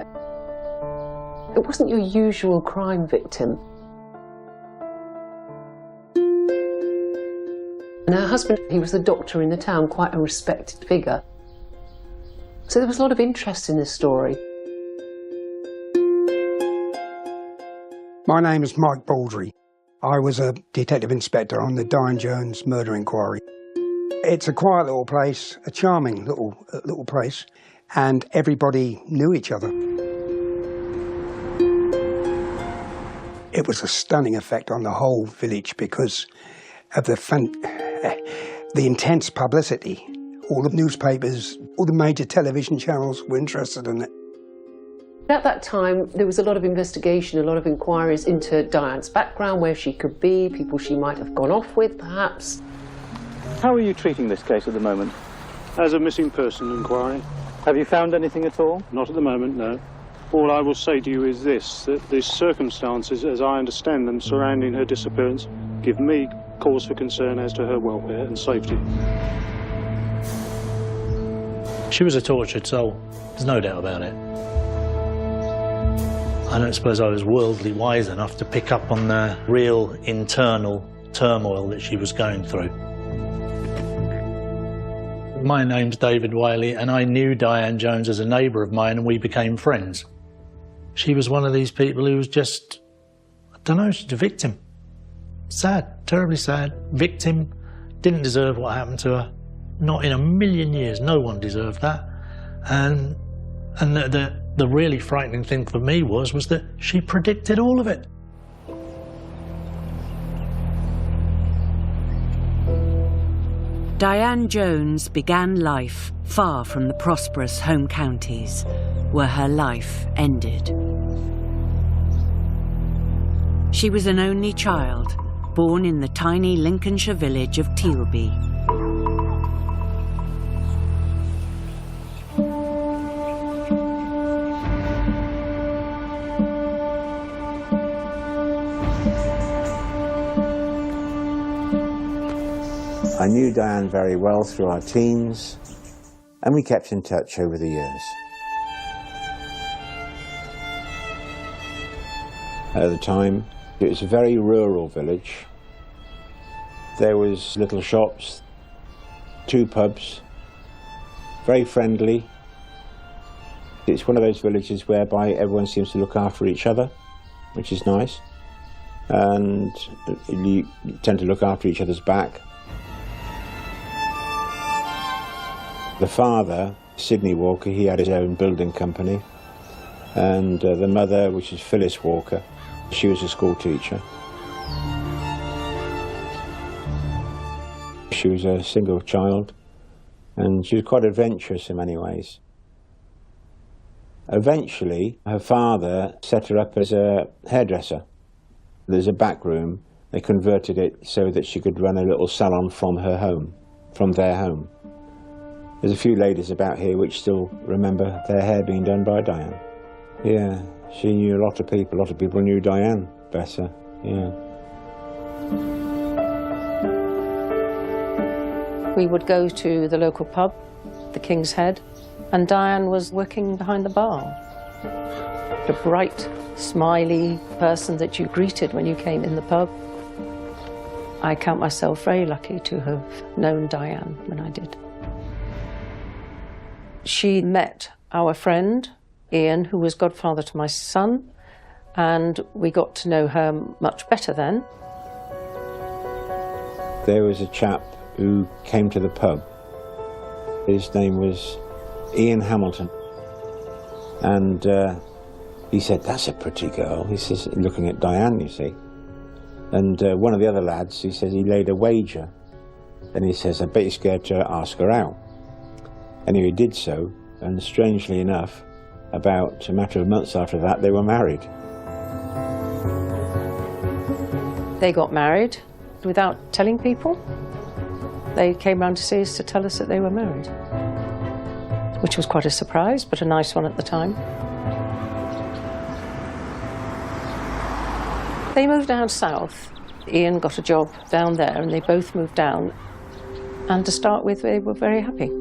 It wasn't your usual crime victim. And her husband, he was the doctor in the town, quite a respected figure. So there was a lot of interest in this story. My name is Mike Baldry. I was a detective inspector on the Diane Jones murder inquiry. It's a quiet little place, a charming little place, and everybody knew each other. It was a stunning effect on the whole village because of the intense publicity. All the newspapers, all the major television channels were interested in it. At that time, there was a lot of investigation, a lot of inquiries into Diane's background, where she could be, people she might have gone off with, perhaps. How are you treating this case at the moment? As a missing person inquiry. Have you found anything at all? Not at the moment, no. All I will say to you is this, that the circumstances, as I understand them, surrounding her disappearance, give me cause for concern as to her welfare and safety. She was a tortured soul, there's no doubt about it. I don't suppose I was worldly wise enough to pick up on the real internal turmoil that she was going through. My name's David Wiley, and I knew Diane Jones as a neighbour of mine, and we became friends. She was one of these people who was just, I don't know, she's a victim. Sad, terribly sad. Victim, didn't deserve what happened to her. Not in a million years, no one deserved that. And the really frightening thing for me was that she predicted all of it. Diane Jones began life far from the prosperous home counties, where her life ended. She was an only child, born in the tiny Lincolnshire village of Tealby. I knew Diane very well through our teens, and we kept in touch over the years. At the time, it was a very rural village. There was little shops, 2 pubs, very friendly. It's one of those villages whereby everyone seems to look after each other, which is nice. And you tend to look after each other's back. The father, Sidney Walker, he had his own building company, and the mother, which is Phyllis Walker, she was a school teacher. She was a single child, and she was quite adventurous in many ways. Eventually, her father set her up as a hairdresser. There's a back room. They converted it so that she could run a little salon from her home, from their home. There's a few ladies about here which still remember their hair being done by Diane. Yeah, she knew a lot of people knew Diane better, yeah. We would go to the local pub, the King's Head, and Diane was working behind the bar. A bright, smiley person that you greeted when you came in the pub. I count myself very lucky to have known Diane when I did. She met our friend, Ian, who was godfather to my son, and we got to know her much better then. There was a chap who came to the pub. His name was Ian Hamilton. And he said, "That's a pretty girl." He says, looking at Diane, you see. And one of the other lads, he says he laid a wager. And he says, "I bet you're scared to ask her out." Anyway, he did so, and strangely enough, about a matter of months after that, they were married. They got married without telling people. They came round to see us to tell us that they were married, which was quite a surprise, but a nice one at the time. They moved down south. Ian got a job down there, and they both moved down. And to start with, they were very happy.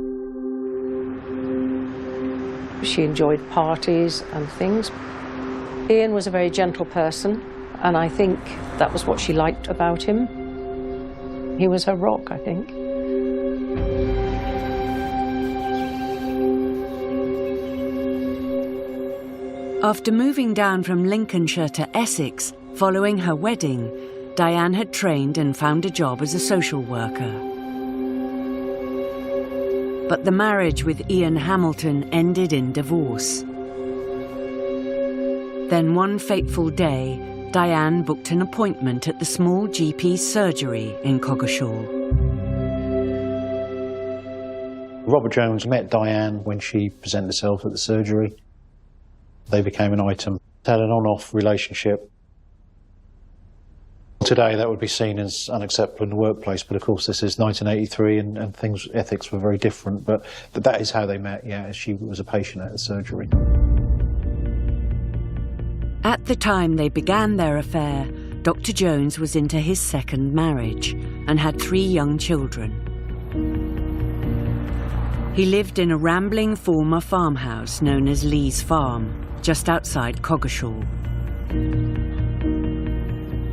She enjoyed parties and things. Ian was a very gentle person, and I think that was what she liked about him. He was her rock, I think. After moving down from Lincolnshire to Essex, following her wedding, Diane had trained and found a job as a social worker. But the marriage with Ian Hamilton ended in divorce. Then one fateful day, Diane booked an appointment at the small GP's surgery in Coggeshall. Robert Jones met Diane when she presented herself at the surgery. They became an item, had an on-off relationship. Today that would be seen as unacceptable in the workplace, but of course this is 1983 and ethics were very different, but that is how they met, yeah, as she was a patient at the surgery. At the time they began their affair, Dr. Jones was into his second marriage and had 3 young children. He lived in a rambling former farmhouse known as Lee's Farm, just outside Coggeshall.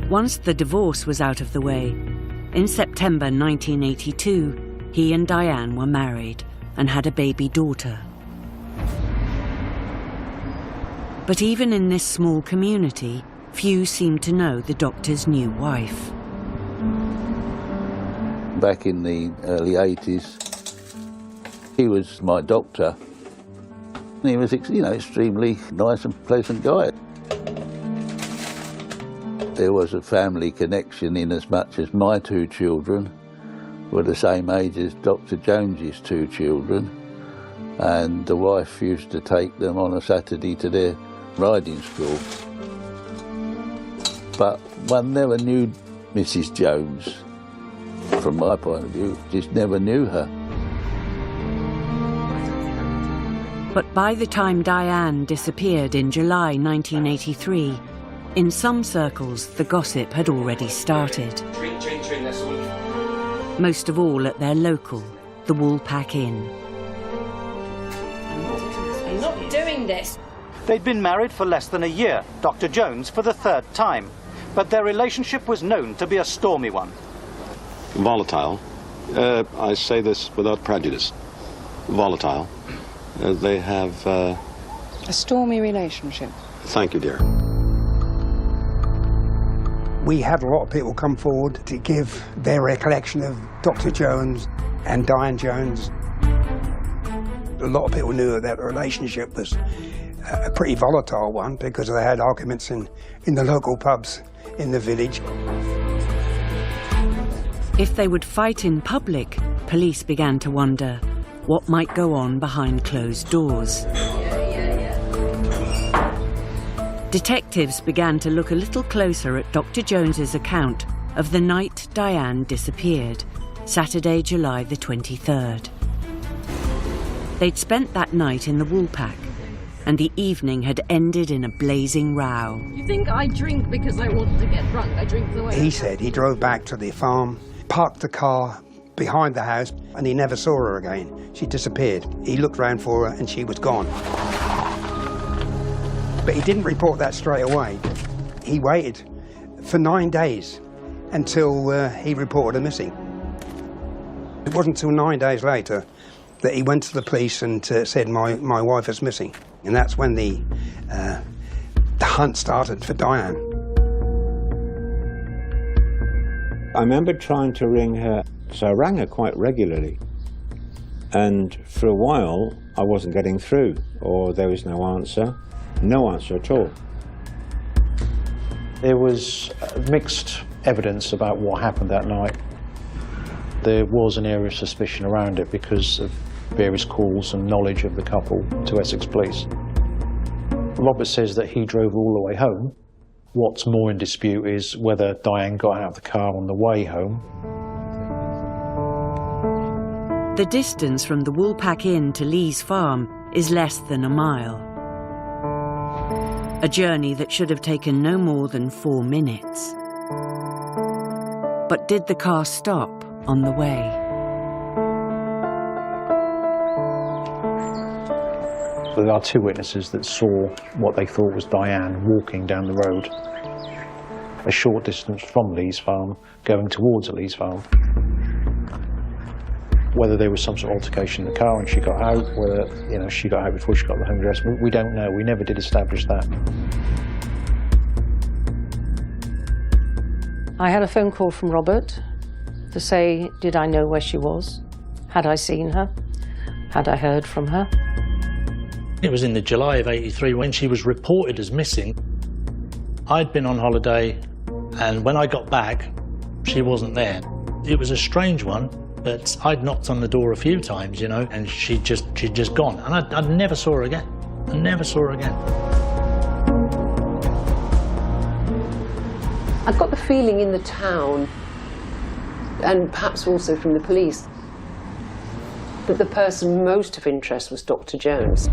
Once the divorce was out of the way, in September 1982, he and Diane were married and had a baby daughter. But even in this small community, few seemed to know the doctor's new wife. Back in the early 80s, he was my doctor. He was, extremely nice and pleasant guy. There was a family connection in as much as my 2 children were the same age as Dr. Jones's 2 children, and the wife used to take them on a Saturday to their riding school. But one never knew Mrs. Jones, from my point of view, just never knew her. But by the time Diane disappeared in July 1983, in some circles the gossip had already started. Most of all at their local, the Woolpack Inn. I'm not doing this. They'd been married for less than a year, Dr. Jones for the 3rd time, but their relationship was known to be a stormy one. Volatile. I say this without prejudice. Volatile. They have... A stormy relationship. Thank you, dear. We had a lot of people come forward to give their recollection of Dr. Jones and Diane Jones. A lot of people knew that the relationship was a pretty volatile one because they had arguments in the local pubs in the village. If they would fight in public, police began to wonder what might go on behind closed doors. Detectives began to look a little closer at Dr. Jones's account of the night Diane disappeared, Saturday, July the 23rd. They'd spent that night in the Woolpack, and the evening had ended in a blazing row. You think I drink because I wanted to get drunk? I drink the way He said he drove back to the farm, parked the car behind the house, and he never saw her again. She disappeared. He looked round for her and she was gone. But he didn't report that straight away. He waited for 9 days until he reported her missing. It wasn't until 9 days later that he went to the police and said, my wife is missing. And that's when the hunt started for Diane. I remember trying to ring her, so I rang her quite regularly. And for a while, I wasn't getting through, or there was no answer at all. There was mixed evidence about what happened that night. There was an area of suspicion around it because of various calls and knowledge of the couple to Essex Police. Robert says that he drove all the way home. What's more in dispute is whether Diane got out of the car on the way home. The distance from the Woolpack Inn to Lee's farm is less than a mile. A journey that should have taken no more than 4 minutes. But did the car stop on the way? There are 2 witnesses that saw what they thought was Diane walking down the road, a short distance from Lee's farm, going towards Lee's farm. Whether there was some sort of altercation in the car and she got out, whether she got out before she got the home address, we don't know. We never did establish that. I had a phone call from Robert to say, did I know where she was? Had I seen her? Had I heard from her? It was in the July of '83 when she was reported as missing. I'd been on holiday, and when I got back, she wasn't there. It was a strange one, but I'd knocked on the door a few times, and she'd just gone. And I never saw her again. I never saw her again. I've got the feeling in the town, and perhaps also from the police, that the person most of interest was Dr. Jones.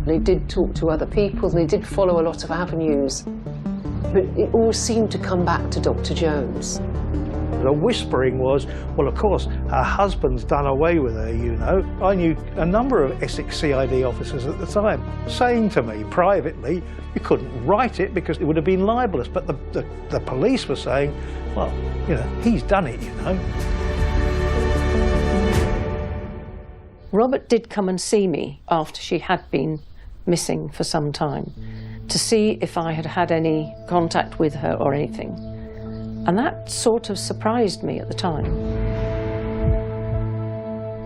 They did talk to other people, they did follow a lot of avenues, but it always seemed to come back to Dr. Jones. The whispering was, well, of course, her husband's done away with her, I knew a number of Essex CID officers at the time saying to me privately, you couldn't write it because it would have been libelous, but the police were saying, well, he's done it, Robert did come and see me after she had been missing for some time to see if I had had any contact with her or anything. And that sort of surprised me at the time.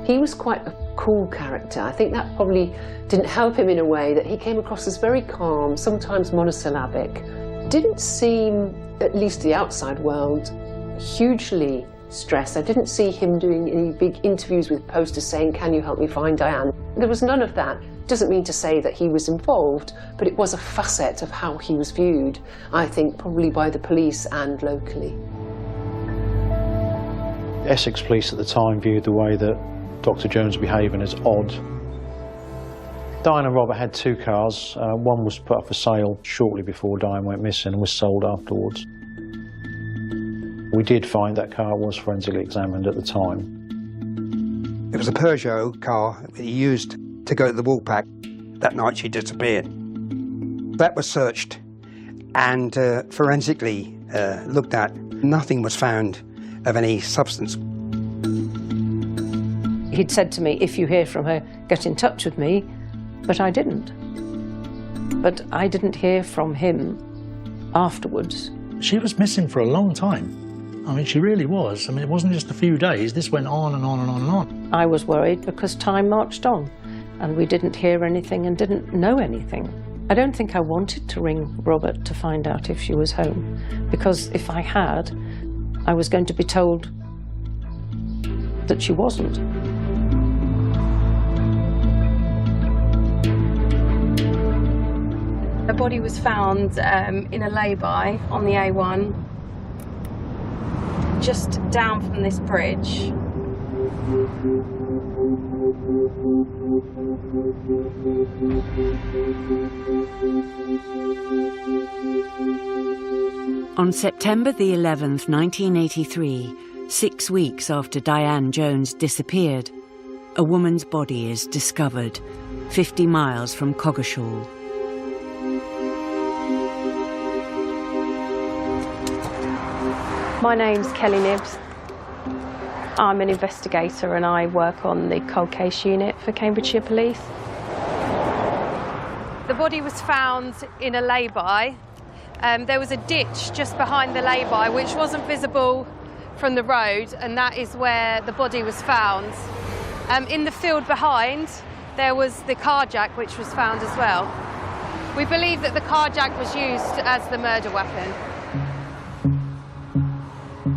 He was quite a cool character. I think that probably didn't help him in a way, that he came across as very calm, sometimes monosyllabic. Didn't seem, at least the outside world, hugely stressed. I didn't see him doing any big interviews with posters saying, can you help me find Diane? There was none of that. Doesn't mean to say that he was involved, but it was a facet of how he was viewed, I think, probably by the police and locally. Essex Police at the time viewed the way that Dr. Jones was behaving as odd. Diane and Robert had 2 cars. One was put up for sale shortly before Diane went missing and was sold afterwards. We did find that car was forensically examined at the time. It was a Peugeot car that he used to go to the Woolpack that night she disappeared. That was searched and forensically looked at. Nothing was found of any substance. He'd said to me, if you hear from her, get in touch with me, but I didn't. But I didn't hear from him afterwards. She was missing for a long time. I mean, she really was. I mean, it wasn't just a few days. This went on and on and on and on. I was worried because time marched on and we didn't hear anything and didn't know anything. I don't think I wanted to ring Robert to find out if she was home, because if I had, I was going to be told that she wasn't. Her body was found in a lay-by on the A1, just down from this bridge. On September the 11th, 1983, 6 weeks after Diane Jones disappeared, a woman's body is discovered 50 miles from Coggeshall. My name's Kelly Nibbs. I'm an investigator and I work on the cold case unit for Cambridgeshire Police. The body was found in a lay-by. There was a ditch just behind the lay-by which wasn't visible from the road, and that is where the body was found. In the field behind, there was the car jack which was found as well. We believe that the car jack was used as the murder weapon.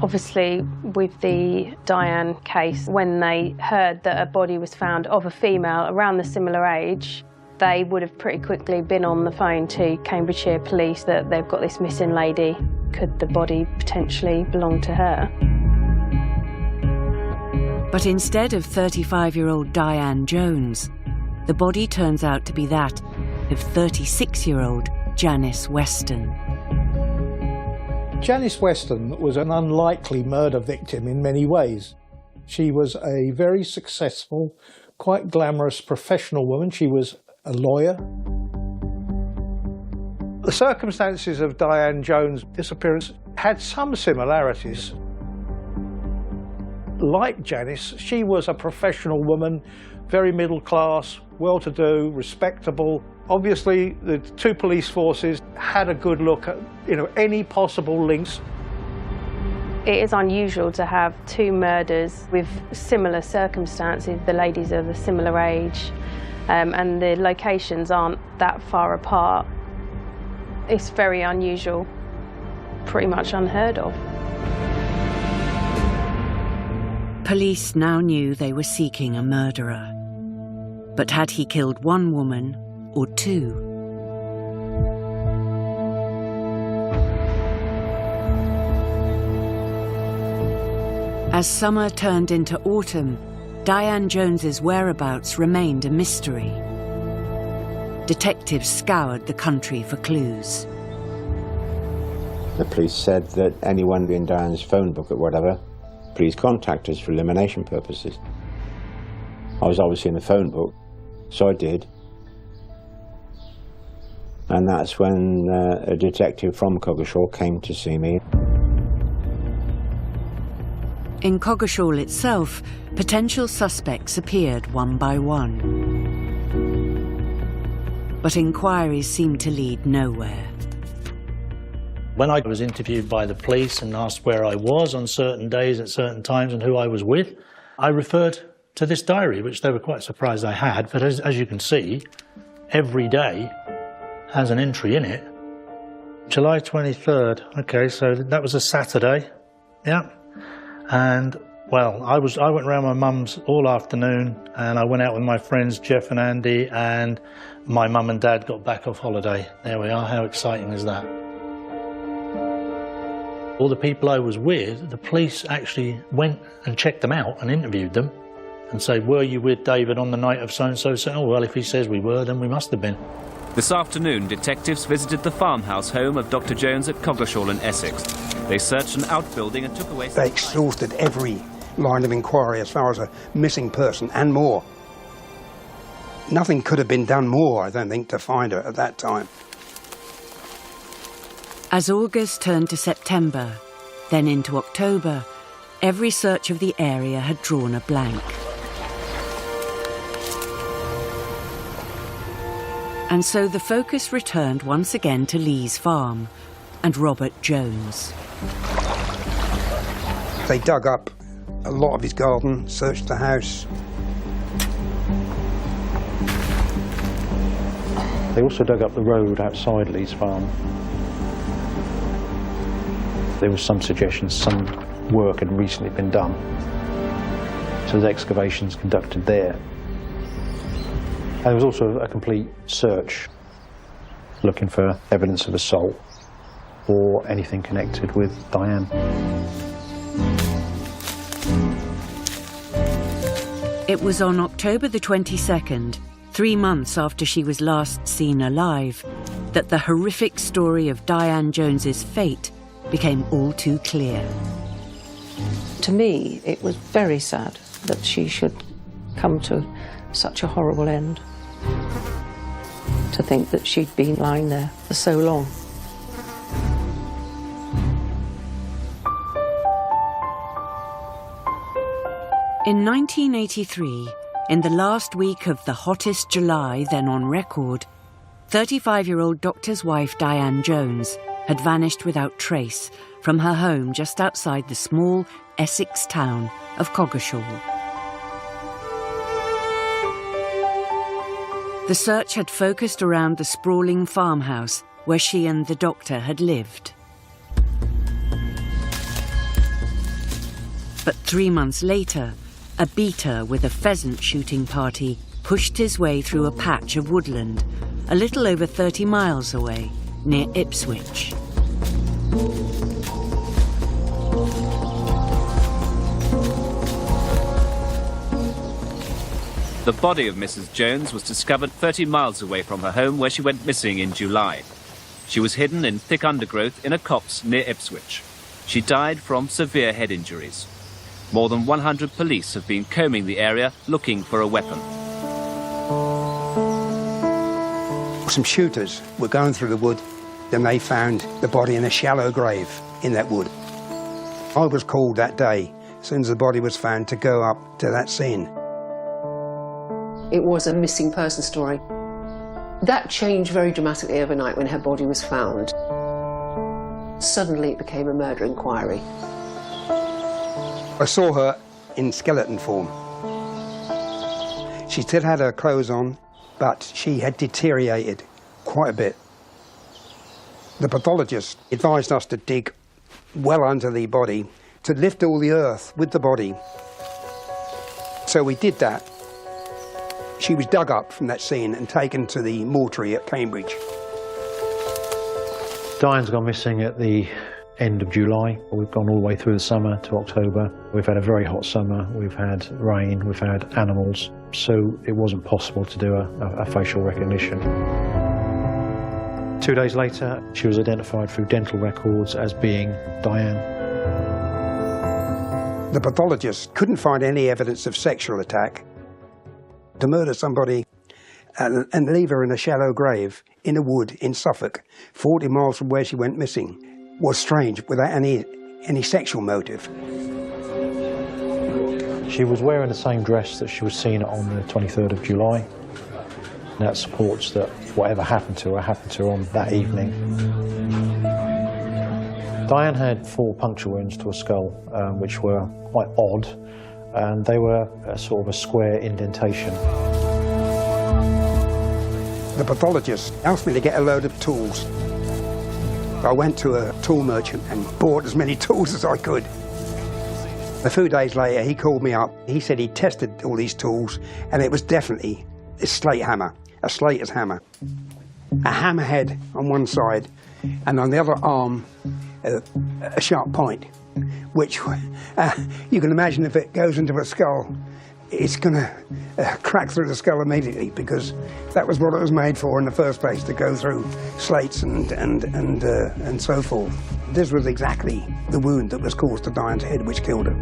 Obviously, with the Diane case, when they heard that a body was found of a female around the similar age, they would have pretty quickly been on the phone to Cambridgeshire Police that they've got this missing lady. Could the body potentially belong to her? But instead of 35-year-old Diane Jones, the body turns out to be that of 36-year-old Janice Weston. Janice Weston was an unlikely murder victim in many ways. She was a very successful, quite glamorous professional woman. She was a lawyer. The circumstances of Diane Jones' disappearance had some similarities. Like Janice, she was a professional woman, very middle class, well-to-do, respectable. Obviously, the two police forces had a good look at, any possible links. It is unusual to have two murders with similar circumstances. The ladies are of a similar age, and the locations aren't that far apart. It's very unusual, pretty much unheard of. Police now knew they were seeking a murderer. But had he killed one woman or two? As summer turned into autumn, Diane Jones's whereabouts remained a mystery. Detectives scoured the country for clues. The police said that anyone in Diane's phone book or whatever, please contact us for elimination purposes. I was obviously in the phone book, so I did. And that's when a detective from Coggeshall came to see me. In Coggeshall itself, potential suspects appeared one by one. But inquiries seemed to lead nowhere. When I was interviewed by the police and asked where I was on certain days at certain times and who I was with, I referred to this diary, which they were quite surprised I had. But as you can see, every day has an entry in it. July 23rd, okay, so that was a Saturday, yeah. And, well, I went around my mum's all afternoon, and I went out with my friends, Jeff and Andy, and my mum and dad got back off holiday. There we are, how exciting is that? All the people I was with, the police actually went and checked them out and interviewed them and said, were you with David on the night of so-and-so? So, oh, well, if he says we were, then we must have been. This afternoon, detectives visited the farmhouse home of Dr. Jones at Coggeshall in Essex. They searched an outbuilding and took away... They exhausted every line of inquiry as far as a missing person and more. Nothing could have been done more, I don't think, to find her at that time. As August turned to September, then into October, every search of the area had drawn a blank. And so the focus returned once again to Lee's farm and Robert Jones. They dug up a lot of his garden, searched the house. They also dug up the road outside Lee's farm. There was some suggestion some work had recently been done. So there's excavations conducted there. And there was also a complete search looking for evidence of assault or anything connected with Diane. It was on October the 22nd, 3 months after she was last seen alive, that the horrific story of Diane Jones's fate became all too clear. To me, it was very sad that she should come to such a horrible end. to think that she'd been lying there for so long. In 1983, in the last week of the hottest July then on record, 35-year-old doctor's wife Diane Jones had vanished without trace from her home just outside the small Essex town of Coggeshall. The search had focused around the sprawling farmhouse where she and the doctor had lived. But 3 months later, a beater with a pheasant shooting party pushed his way through a patch of woodland a little over 30 miles away, near Ipswich. The body of Mrs. Jones was discovered 30 miles away from her home where she went missing in July. She was hidden in thick undergrowth in a copse near Ipswich. She died from severe head injuries. More than 100 police have been combing the area looking for a weapon. Some shooters were going through the wood, and they found the body in a shallow grave in that wood. I was called that day, as soon as the body was found, to go up to that scene. It was a missing person story. That changed very dramatically overnight when her body was found. Suddenly it became a murder inquiry. I saw her in skeleton form. She still had her clothes on, but she had deteriorated quite a bit. The pathologist advised us to dig well under the body to lift all the earth with the body. So we did that. She was dug up from that scene and taken to the mortuary at Cambridge. Diane's gone missing at the end of July. We've gone all the way through the summer to October. We've had a very hot summer, we've had rain, we've had animals, so it wasn't possible to do a facial recognition. 2 days later, she was identified through dental records as being Diane. The pathologist couldn't find any evidence of sexual attack. To murder somebody and leave her in a shallow grave in a wood in Suffolk, 40 miles from where she went missing, was strange without any sexual motive. She was wearing the same dress that she was seen on the 23rd of July. That supports that whatever happened to her on that evening. Diane had 4 puncture wounds to her skull, which were quite odd, and they were sort of a square indentation. The pathologist asked me to get a load of tools. I went to a tool merchant and bought as many tools as I could. A few days later, he called me up. He said he'd tested all these tools, and it was definitely a slate hammer, a slater's hammer. A hammerhead on one side, and on the other arm, a sharp point, which you can imagine if it goes into a skull, it's going to crack through the skull immediately, because that was what it was made for in the first place, to go through slates and so forth. This was exactly the wound that was caused to Diane's head, which killed her.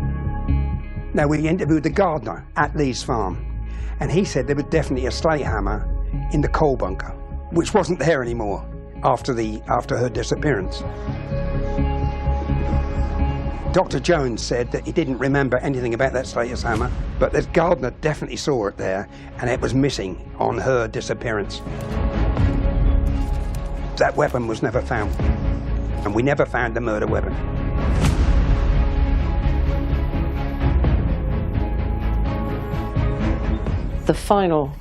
Now, we interviewed the gardener at Lee's farm, and he said there was definitely a slate hammer in the coal bunker, which wasn't there anymore after her disappearance. Dr. Jones said that he didn't remember anything about that slater's hammer, but the gardener definitely saw it there, and it was missing on her disappearance. That weapon was never found, and we never found the murder weapon. The final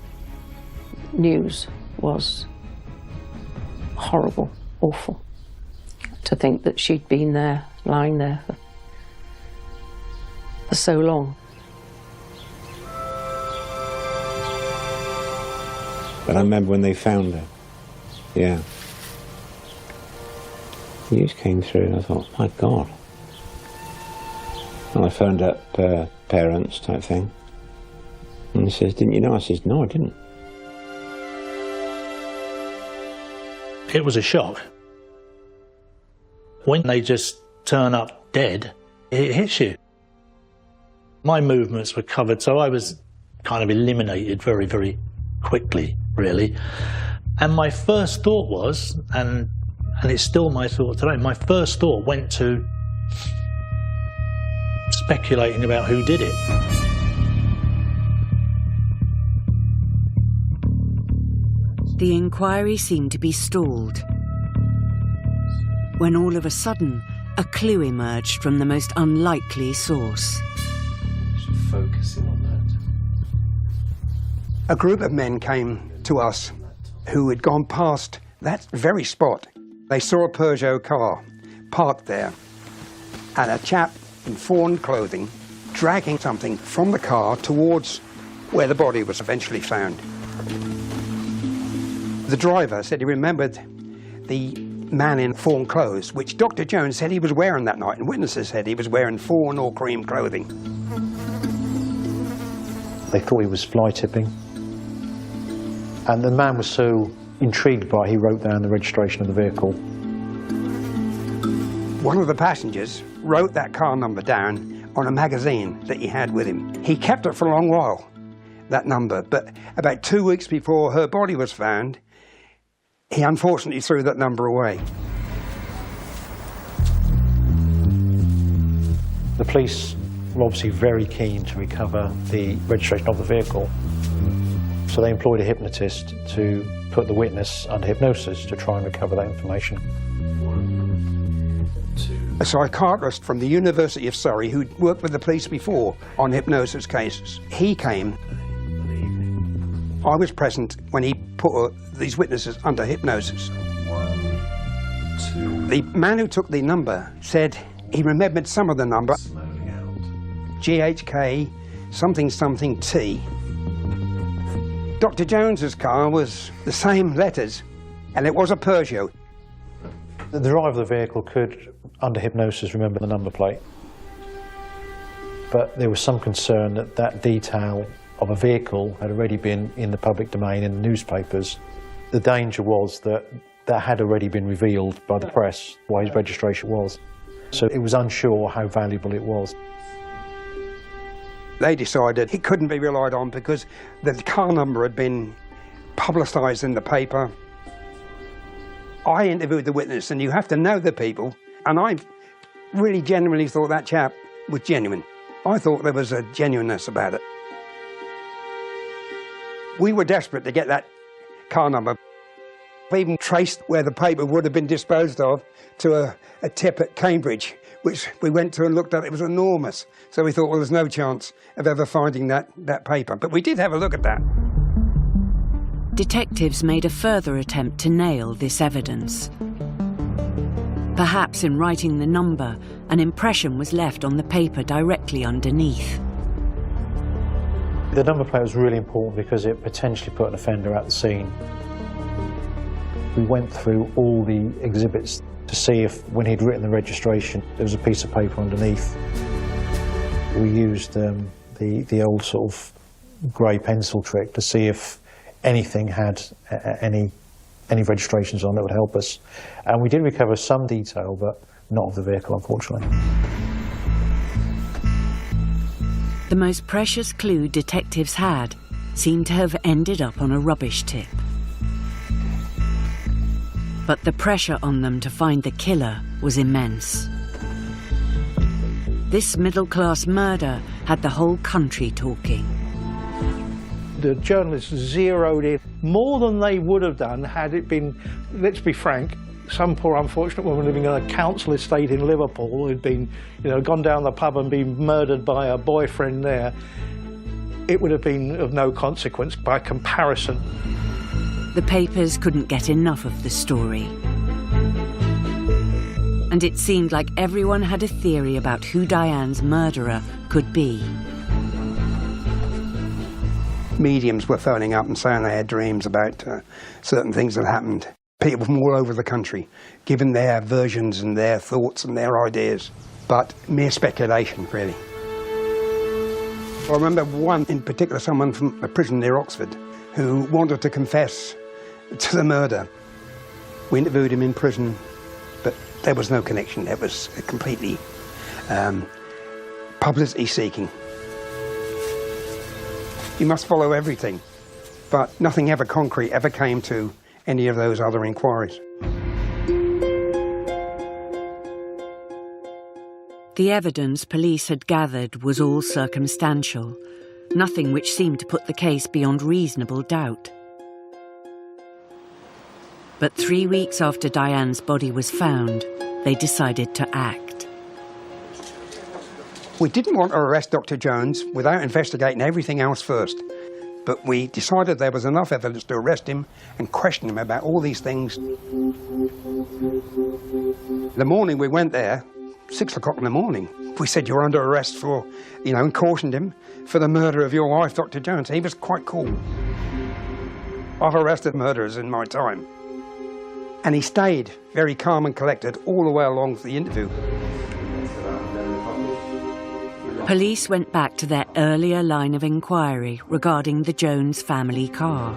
news was horrible, awful. To think that she'd been there, lying there for so long. But I remember when they found her. Yeah. The news came through and I thought, my God. And I phoned up parents type thing. And he says, didn't you know? I says, no, I didn't. It was a shock. When they just turn up dead, it hits you. My movements were covered, so I was kind of eliminated very, very quickly, really. And my first thought was, and it's still my thought today, my first thought went to speculating about who did it. The inquiry seemed to be stalled, when all of a sudden, a clue emerged from the most unlikely source. Focusing on that. A group of men came to us who had gone past that very spot. They saw a Peugeot car parked there and a chap in fawn clothing dragging something from the car towards where the body was eventually found. The driver said he remembered the man in fawn clothes, which Dr. Jones said he was wearing that night, and witnesses said he was wearing fawn or cream clothing. They thought he was fly tipping, and the man was so intrigued by it, he wrote down the registration of the vehicle. One of the passengers wrote that car number down on a magazine that he had with him. He kept it for a long while, that number, but about 2 weeks before her body was found, he unfortunately threw that number away. The police were obviously very keen to recover the registration of the vehicle, so they employed a hypnotist to put the witness under hypnosis to try and recover that information. A psychiatrist from the University of Surrey who'd worked with the police before on hypnosis cases. He came. I was present when he put these witnesses under hypnosis. The man who took the number said he remembered some of the number. GHK something something T. Dr. Jones's car was the same letters, and it was a Peugeot. The driver of the vehicle could, under hypnosis, remember the number plate. But there was some concern that that detail of a vehicle had already been in the public domain in the newspapers. The danger was that that had already been revealed by the press what his registration was. So it was unsure how valuable it was. They decided it couldn't be relied on because the car number had been publicised in the paper. I interviewed the witness, and you have to know the people, and I really genuinely thought that chap was genuine. I thought there was a genuineness about it. We were desperate to get that car number. We even traced where the paper would have been disposed of to a tip at Cambridge, which we went to and looked at. It was enormous. So we thought, well, there's no chance of ever finding that paper. But we did have a look at that. Detectives made a further attempt to nail this evidence. Perhaps in writing the number, an impression was left on the paper directly underneath. The number plate was really important because it potentially put an offender at the scene. We went through all the exhibits to see if, when he'd written the registration, there was a piece of paper underneath. We used the old sort of grey pencil trick to see if anything had any registrations on that would help us. And we did recover some detail, but not of the vehicle, unfortunately. The most precious clue detectives had seemed to have ended up on a rubbish tip. But the pressure on them to find the killer was immense. This middle-class murder had the whole country talking. The journalists zeroed in more than they would have done had it been, let's be frank, some poor unfortunate woman living in a council estate in Liverpool who'd been, gone down the pub and been murdered by her boyfriend there. It would have been of no consequence by comparison. The papers couldn't get enough of the story. And it seemed like everyone had a theory about who Diane's murderer could be. Mediums were phoning up and saying they had dreams about certain things that happened. People from all over the country, giving their versions and their thoughts and their ideas, but mere speculation, really. I remember one in particular, someone from a prison near Oxford, who wanted to confess to the murder. We interviewed him in prison, but there was no connection. It was completely publicity-seeking. You must follow everything, but nothing ever concrete ever came to any of those other inquiries. The evidence police had gathered was all circumstantial, nothing which seemed to put the case beyond reasonable doubt. But 3 weeks after Diane's body was found, they decided to act. We didn't want to arrest Dr. Jones without investigating everything else first, but we decided there was enough evidence to arrest him and question him about all these things. The morning we went there, 6 o'clock in the morning, we said, "You're under arrest for," and cautioned him for the murder of your wife, Dr. Jones. He was quite cool. I've arrested murderers in my time. And he stayed very calm and collected all the way along the interview. Police went back to their earlier line of inquiry regarding the Jones family car,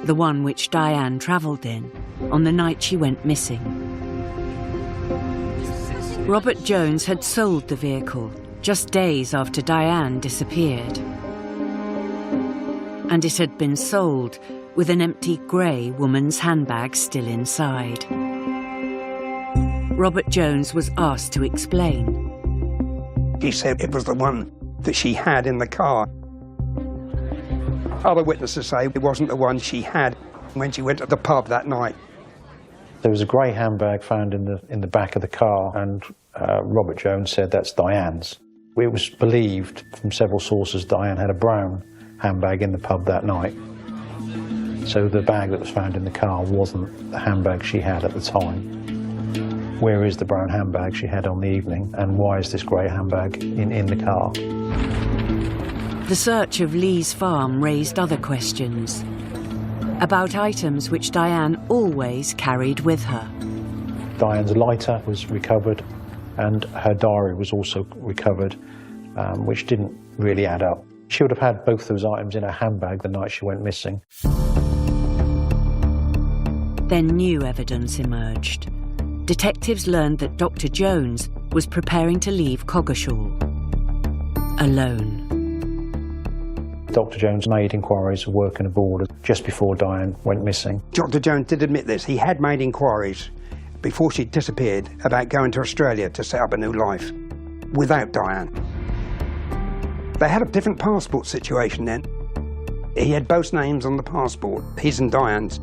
the one which Diane travelled in on the night she went missing. Robert Jones had sold the vehicle just days after Diane disappeared. And it had been sold with an empty grey woman's handbag still inside. Robert Jones was asked to explain. He said it was the one that she had in the car. Other witnesses say it wasn't the one she had when she went to the pub that night. There was a grey handbag found in the back of the car, and Robert Jones said that's Diane's. It was believed from several sources Diane had a brown handbag in the pub that night. So the bag that was found in the car wasn't the handbag she had at the time. Where is the brown handbag she had on the evening, and why is this grey handbag in the car? The search of Lee's farm raised other questions about items which Diane always carried with her. Diane's lighter was recovered, and her diary was also recovered, which didn't really add up. She would have had both those items in her handbag the night she went missing. Then new evidence emerged. Detectives learned that Dr. Jones was preparing to leave Coggeshall alone. Dr. Jones made inquiries of work and abroad just before Diane went missing. Dr. Jones did admit this. He had made inquiries before she disappeared about going to Australia to set up a new life without Diane. They had a different passport situation then. He had both names on the passport, his and Diane's.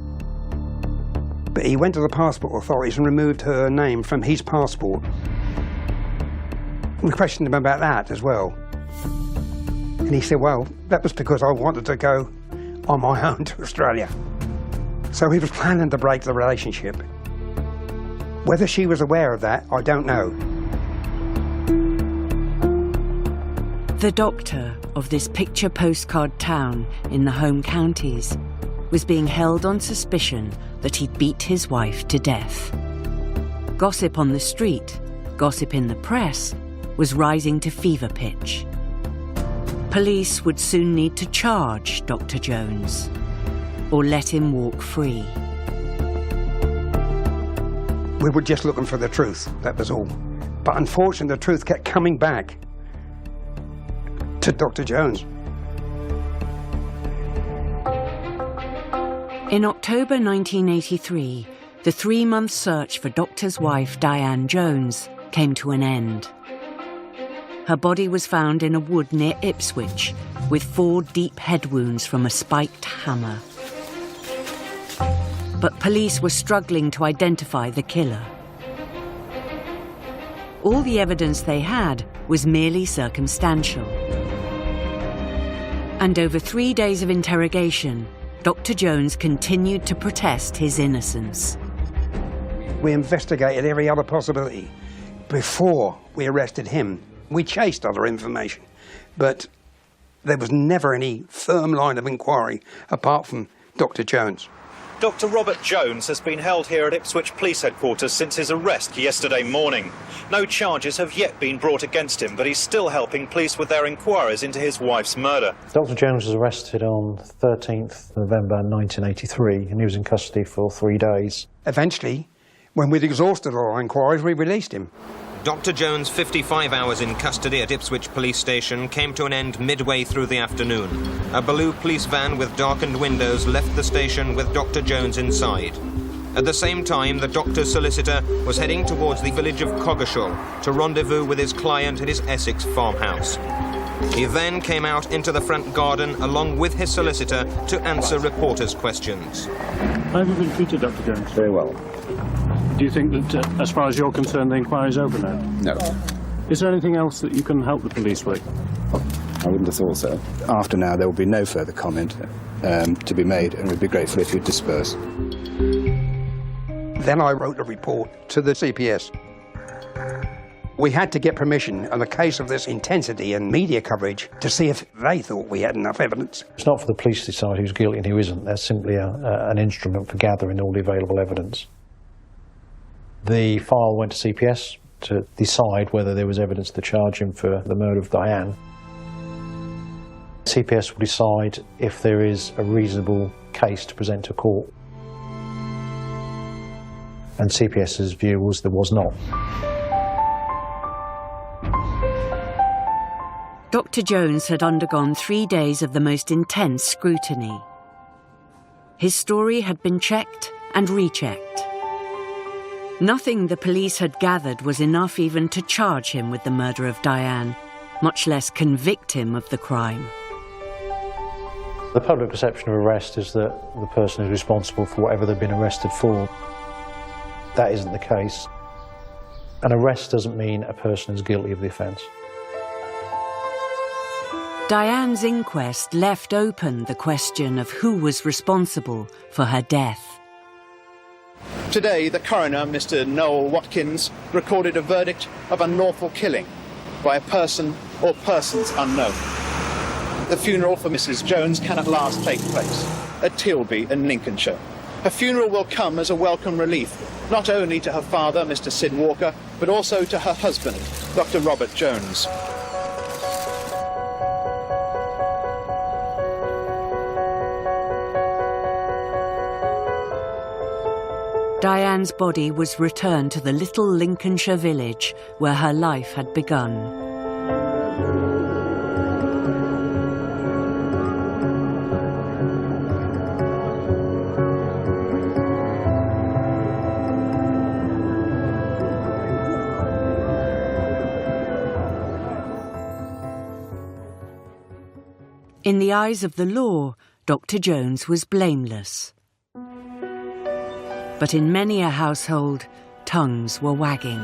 But he went to the passport authorities and removed her name from his passport. We questioned him about that as well. And he said, well, that was because I wanted to go on my own to Australia. So he was planning to break the relationship. Whether she was aware of that, I don't know. The doctor of this picture postcard town in the home counties was being held on suspicion that he'd beat his wife to death. Gossip on the street, gossip in the press, was rising to fever pitch. Police would soon need to charge Dr. Jones or let him walk free. We were just looking for the truth, that was all. But unfortunately, the truth kept coming back to Dr. Jones. In October 1983, the 3-month search for Doctor's wife, Diane Jones, came to an end. Her body was found in a wood near Ipswich, with 4 deep head wounds from a spiked hammer. But police were struggling to identify the killer. All the evidence they had was merely circumstantial. And over 3 days of interrogation, Dr. Jones continued to protest his innocence. We investigated every other possibility before we arrested him. We chased other information, but there was never any firm line of inquiry apart from Dr. Jones. Dr. Robert Jones has been held here at Ipswich Police Headquarters since his arrest yesterday morning. No charges have yet been brought against him, but he's still helping police with their inquiries into his wife's murder. Dr. Jones was arrested on 13th November 1983, and he was in custody for 3 days. Eventually, when we'd exhausted our inquiries, we released him. Dr. Jones' 55 hours in custody at Ipswich Police Station came to an end midway through the afternoon. A blue police van with darkened windows left the station with Dr. Jones inside. At the same time, the doctor's solicitor was heading towards the village of Coggeshall to rendezvous with his client at his Essex farmhouse. He then came out into the front garden along with his solicitor to answer reporters' questions. How have you been treated, Dr. Jones? Very well. Do you think that, as far as you're concerned, the inquiry's over now? No. Is there anything else that you can help the police with? I wouldn't have thought so. After now, there will be no further comment to be made, and we'd be grateful if you'd disperse. Then I wrote a report to the CPS. We had to get permission on a case of this intensity and media coverage to see if they thought we had enough evidence. It's not for the police to decide who's guilty and who isn't. They're simply an instrument for gathering all the available evidence. The file went to CPS to decide whether there was evidence to charge him for the murder of Diane. CPS will decide if there is a reasonable case to present to court. And CPS's view was there was not. Dr. Jones had undergone 3 days of the most intense scrutiny. His story had been checked and rechecked. Nothing the police had gathered was enough even to charge him with the murder of Diane, much less convict him of the crime. The public perception of arrest is that the person is responsible for whatever they've been arrested for. That isn't the case. An arrest doesn't mean a person is guilty of the offence. Diane's inquest left open the question of who was responsible for her death. Today, the coroner, Mr. Noel Watkins, recorded a verdict of unlawful killing by a person or persons unknown. The funeral for Mrs. Jones can at last take place at Tilby in Lincolnshire. Her funeral will come as a welcome relief, not only to her father, Mr. Sid Walker, but also to her husband, Dr. Robert Jones. Diane's body was returned to the little Lincolnshire village where her life had begun. In the eyes of the law, Dr. Jones was blameless. But in many a household, tongues were wagging.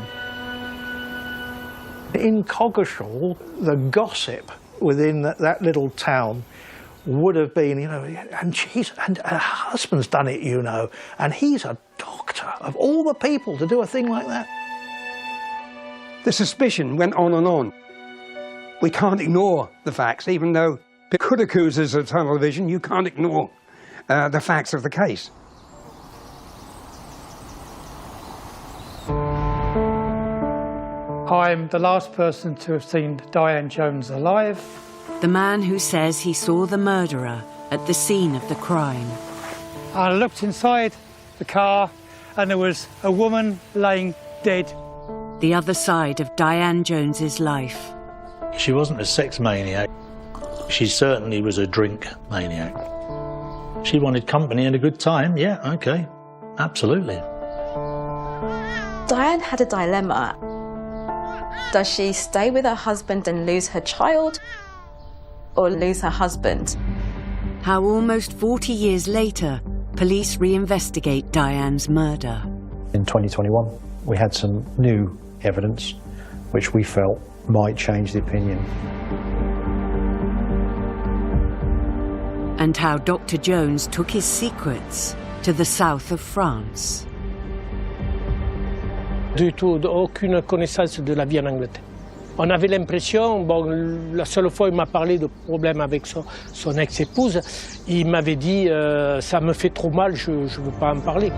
In Coggeshall, the gossip within that little town would have been, you know, and her husband's done it, you know, and he's a doctor. Of all the people to do a thing like that. The suspicion went on and on. We can't ignore the facts, even though it could accuse us of tunnel vision. You can't ignore the facts of the case. I'm the last person to have seen Diane Jones alive. The man who says he saw the murderer at the scene of the crime. I looked inside the car and there was a woman laying dead. The other side of Diane Jones's life. She wasn't a sex maniac. She certainly was a drink maniac. She wanted company and a good time, yeah, okay, absolutely. Diane had a dilemma. Does she stay with her husband and lose her child, or lose her husband? How almost 40 years later, police reinvestigate Diane's murder. In 2021, we had some new evidence which we felt might change the opinion. And how Dr. Jones took his secrets to the south of France. Du tout, aucune connaissance de la vie en Angleterre. On avait l'impression, bon, la seule fois il m'a parlé de problèmes avec son ex-épouse, il m'avait dit ça me fait trop mal, je ne veux pas en parler.